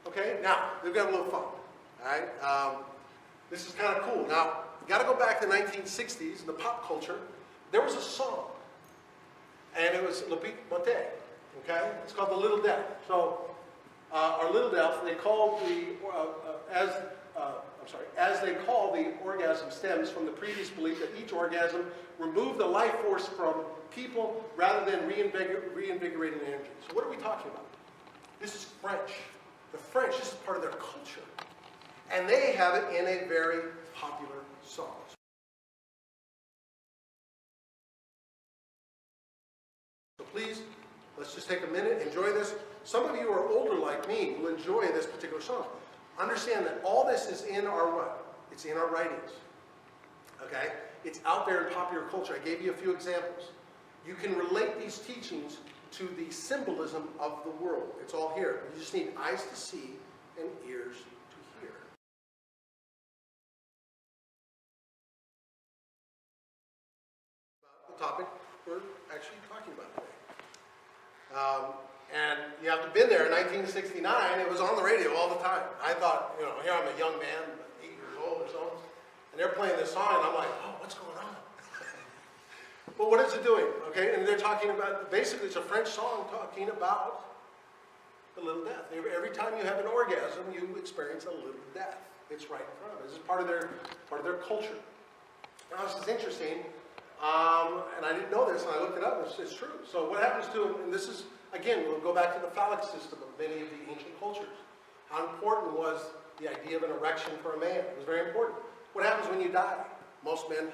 Okay, now, we've got a little fun. All right, this is kind of cool. Now, you got to go back to the 1960s in the pop culture. There was a song, and it was Le Big Monte. Okay, it's called The Little Death. So, are little death. They call as they call the orgasm stems from the previous belief that each orgasm removed the life force from people rather than reinvigorating energy. So what are we talking about? This is French. The French, this is part of their culture. And they have it in a very popular song. So please, let's just take a minute, enjoy this. Some of you are older like me will enjoy this particular song. Understand that all this is in our what? It's in our writings. Okay? It's out there in popular culture. I gave you a few examples. You can relate these teachings to the symbolism of the world. It's all here. You just need eyes to see and ears to hear. About the topic we're actually talking about today. And you have to have been there in 1969. It was on the radio all the time. I thought, you know, here I'm a young man, 8 years old or so, and they're playing this song, and I'm like, oh, what's going on? But what is it doing? Okay, and they're talking about, basically it's a French song talking about the little death. Every time you have an orgasm, you experience a little death. It's right in front of us. This is part of their culture. Now this is interesting, and I didn't know this, and I looked it up, and it's true. So what happens to them, and this is, again, we'll go back to the phallic system of many of the ancient cultures. How important was the idea of an erection for a man? It was very important. What happens when you die? Most men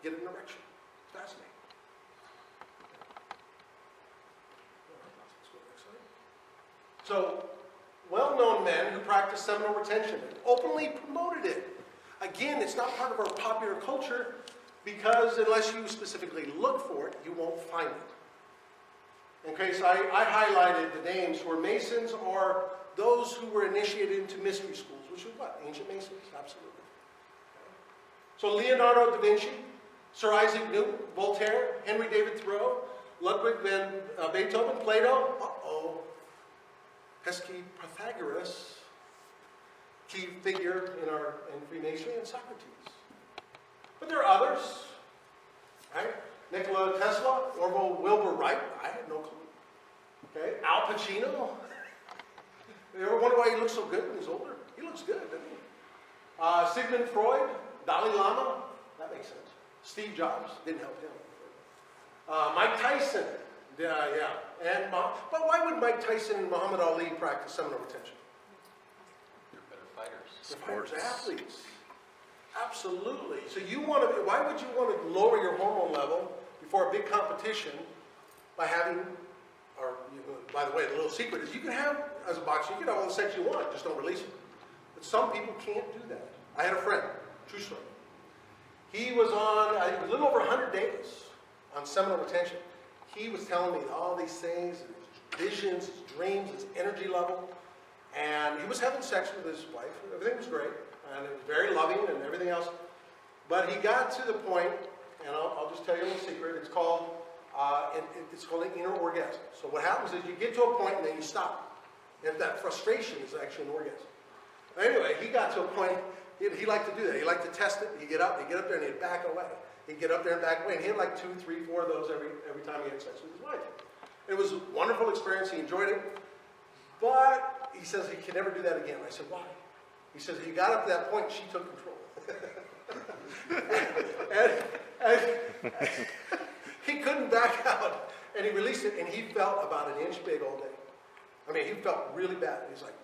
get an erection. It's fascinating. So, well-known men who practiced seminal retention openly promoted it. Again, it's not part of our popular culture because unless you specifically look for it, you won't find it. Okay, so I highlighted the names who were Masons or those who were initiated into mystery schools, which is what? Ancient Masons, absolutely. So Leonardo da Vinci, Sir Isaac Newton, Voltaire, Henry David Thoreau, Ludwig van Beethoven, Plato, pesky Pythagoras, key figure in Freemasonry, and Socrates. But there are others, right? Nikola Tesla, Orville Wilbur Wright, I had no clue. Okay, Al Pacino. You ever wonder why he looks so good when he's older? He looks good, doesn't he? Sigmund Freud, Dalai Lama, that makes sense. Steve Jobs, didn't help him. Mike Tyson, yeah. But why would Mike Tyson and Muhammad Ali practice seminal retention? They're better fighters. They're fighters, athletes. Absolutely. So why would you want to lower your hormone level before a big competition by having, by the way, the little secret is you can have, as a boxer, you can have all the sex you want, just don't release it. But some people can't do that. I had a friend, true story. He was on a little over 100 days on seminal retention. He was telling me all these things, his visions, his dreams, his energy level. And he was having sex with his wife. Everything was great. And it was very loving and everything else. But he got to the point, and I'll just tell you a little secret, it's called an inner orgasm. So what happens is you get to a point and then you stop. And that frustration is actually an orgasm. Anyway, he got to a point, he liked to do that. He liked to test it. He'd get up there and he'd back away. He'd get up there and back away. And he had like 2, 3, 4 of those every time he had sex with his wife. It was a wonderful experience. He enjoyed it. But he says he can never do that again. I said, why? He says he got up to that point and she took control. and he couldn't back out. And he released it and he felt about an inch big all day. I mean, he felt really bad. He's like,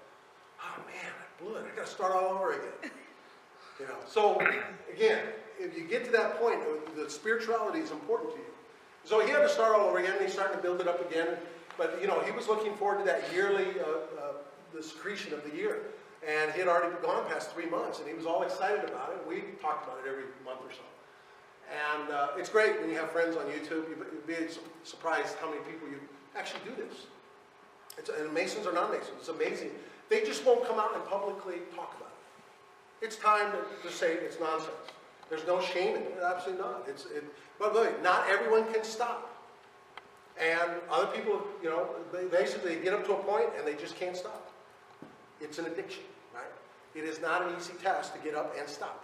oh man, I blew it. I got to start all over again. You know. So again, if you get to that point, the spirituality is important to you. So he had to start all over again, and he's starting to build it up again. But you know, he was looking forward to that yearly, the secretion of the year. And he had already gone past 3 months, and he was all excited about it. We talked about it every month or so. And it's great when you have friends on YouTube. You'd be surprised how many people you actually do this. And Masons or non-Masons, it's amazing. They just won't come out and publicly talk about it. It's time to say it's nonsense. There's no shame in it. Absolutely not. But look, not everyone can stop. And other people, you know, they basically get up to a point and they just can't stop. It's an addiction, right? It is not an easy task to get up and stop.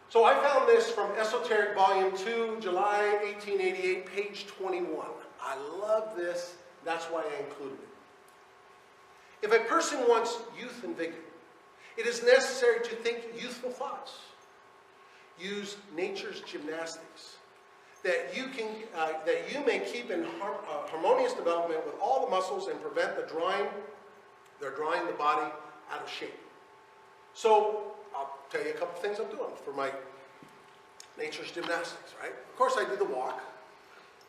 So I found this from Esoteric Volume 2, July 1888, page 21. I love this. That's why I included it. If a person wants youth and vigor, it is necessary to think youthful thoughts. Use nature's gymnastics, that you may keep in harmonious development with all the muscles and prevent they're drawing the body out of shape. So I'll tell you a couple things I'm doing for my nature's gymnastics, right? Of course I do the walk.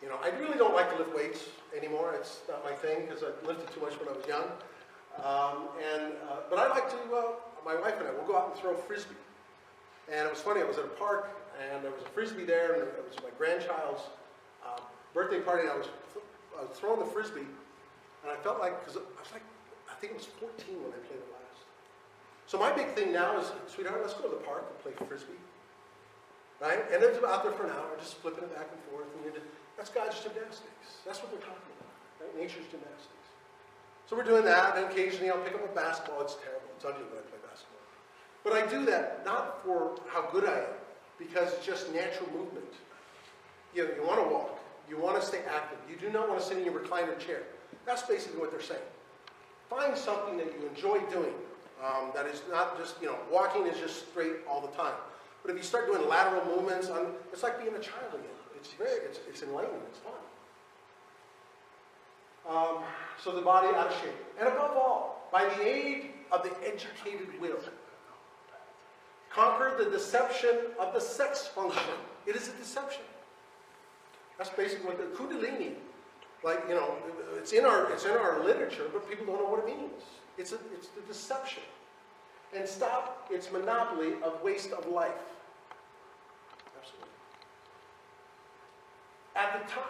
You know, I really don't like to lift weights anymore. It's not my thing because I lifted too much when I was young. But I like to, my wife and I, we'll go out and throw frisbee. And it was funny, I was at a park and there was a frisbee there and it was my grandchild's birthday party and I was throwing the frisbee and I felt like, because I was like, I think it was 14 when I played it last. So my big thing now is, sweetheart, let's go to the park and play frisbee. Right? And it's out there for an hour, just flipping it back and forth. And that's God's gymnastics. That's what they're talking about. Right? Nature's gymnastics. So we're doing that, and occasionally I'll pick up a basketball. It's terrible. It's ugly when I play basketball. But I do that not for how good I am, because it's just natural movement. You want to walk. You want to stay active. You do not want to sit in your recliner chair. That's basically what they're saying. Find something that you enjoy doing that is not just, walking is just straight all the time. But if you start doing lateral movements, it's like being a child again. It's enlightening. It's fun. So the body out of shape. And above all, by the aid of the educated will, conquer the deception of the sex function. It is a deception. That's basically what the Kundalini, it's in our literature, but people don't know what it means. It's the deception. And stop its monopoly of waste of life. Absolutely.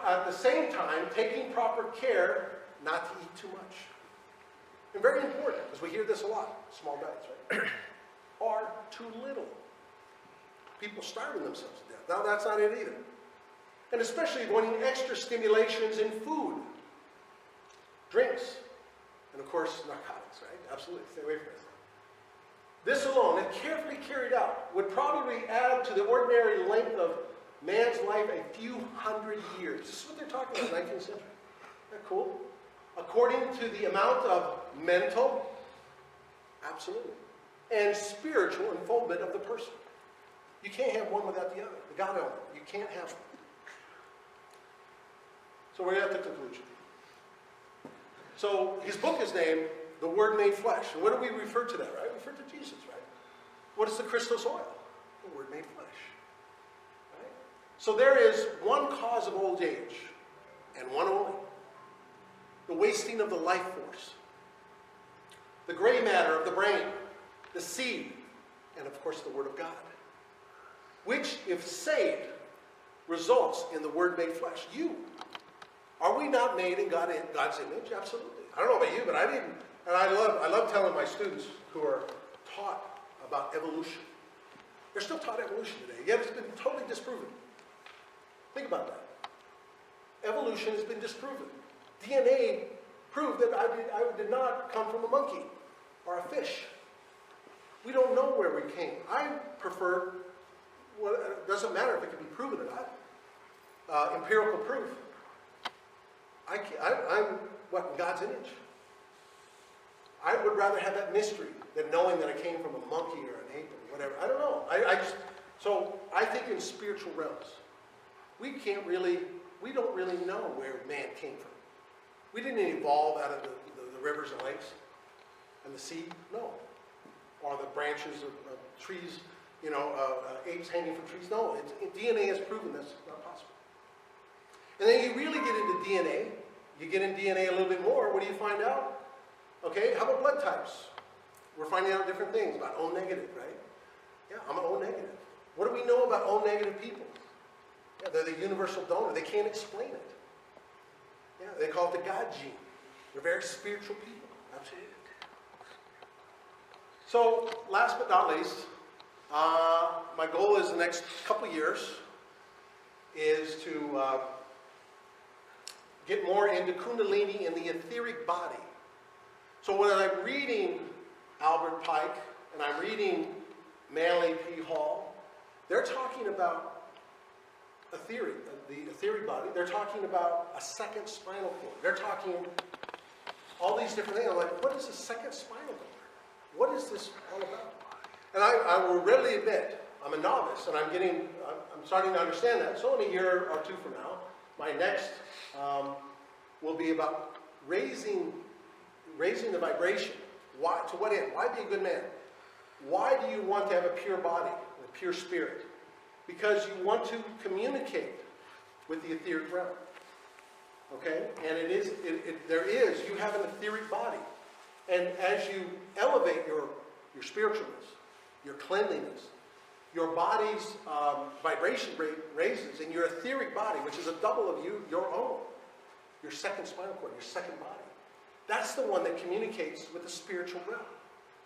At the same time, taking proper care not to eat too much. And very important, because we hear this a lot, small diets, right? Or too little. People starving themselves to death. Now that's not it either. And especially wanting extra stimulations in food, drinks, and of course narcotics, right? Absolutely, stay away from this. This alone, if carefully carried out, would probably add to the ordinary length of man's life a few hundred years. This is what they're talking about, 19th century. Isn't that cool? According to the amount of mental, absolutely, and spiritual unfoldment of the person. You can't have one without the other. The God element. You can't have them. So we're at the conclusion. So his book is named The Word Made Flesh. And what do we refer to that, right? We refer to Jesus, right? What is the Christos oil? The Word made flesh. Right? So there is one cause of old age, and one only. The wasting of the life force. The gray matter of the brain. The seed. And of course the Word of God. Which, if saved, results in the Word made flesh. You. Are we not made in God's image? Absolutely. I don't know about you, but I didn't. And I love telling my students who are taught about evolution. They're still taught evolution today, yet it's been totally disproven. Think about that. Evolution has been disproven. DNA proved that I did not come from a monkey or a fish. We don't know where we came. I prefer, it doesn't matter if it can be proven or not, empirical proof. I'm in God's image. I would rather have that mystery than knowing that I came from a monkey or an ape or whatever. I don't know. So I think in spiritual realms, we don't really know where man came from. We didn't evolve out of the rivers and lakes and the sea, no. Or the branches of trees, apes hanging from trees. No, DNA has proven that's not possible. And then you really get into DNA. You get in DNA a little bit more. What do you find out? Okay, how about blood types? We're finding out different things about O negative, right? Yeah, I'm an O negative. What do we know about O negative people? Yeah, they're the universal donor. They can't explain it. Yeah, they call it the God gene. They're very spiritual people. Absolutely. So, last but not least, my goal is the next couple years is to get more into Kundalini and the etheric body. So when I'm reading Albert Pike and I'm reading Manly P. Hall, they're talking about the etheric body. They're talking about a second spinal cord. They're talking all these different things. I'm like, what is the second spinal cord? What is this all about? And I will readily admit, I'm a novice, and I'm starting to understand that. So in a year or two from now, my next will be about raising the vibration. Why? To what end? Why be a good man? Why do you want to have a pure body, a pure spirit? Because you want to communicate with the etheric realm. Okay? And you have an etheric body. And as you elevate your spiritualness, your cleanliness, your body's vibration rate raises, and your etheric body, which is a double of you, your own, your second spinal cord, your second body, that's the one that communicates with the spiritual realm.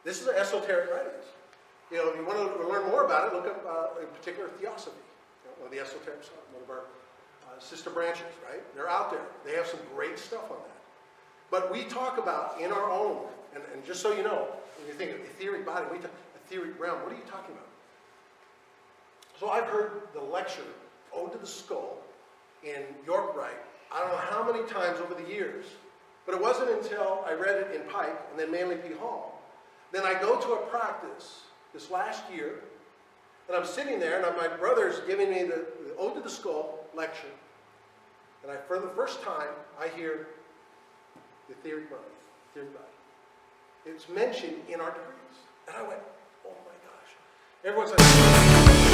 This is an esoteric writings. You know, if you want to learn more about it, look up in particular Theosophy, one of the esoteric stuff, one of our sister branches, right? They're out there. They have some great stuff on that. But we talk about in our own, and just so you know, when you think of etheric body, we talk etheric realm, what are you talking about? So I've heard the lecture, Ode to the Skull, in York Wright, I don't know how many times over the years, but it wasn't until I read it in Pike and then Manly P. Hall. Then I go to a practice this last year, and I'm sitting there, and my brother's giving me the Ode to the Skull lecture, and for the first time, I hear the etheric body, etheric body. It's mentioned in our degrees. And I went, oh my gosh. Everyone's like,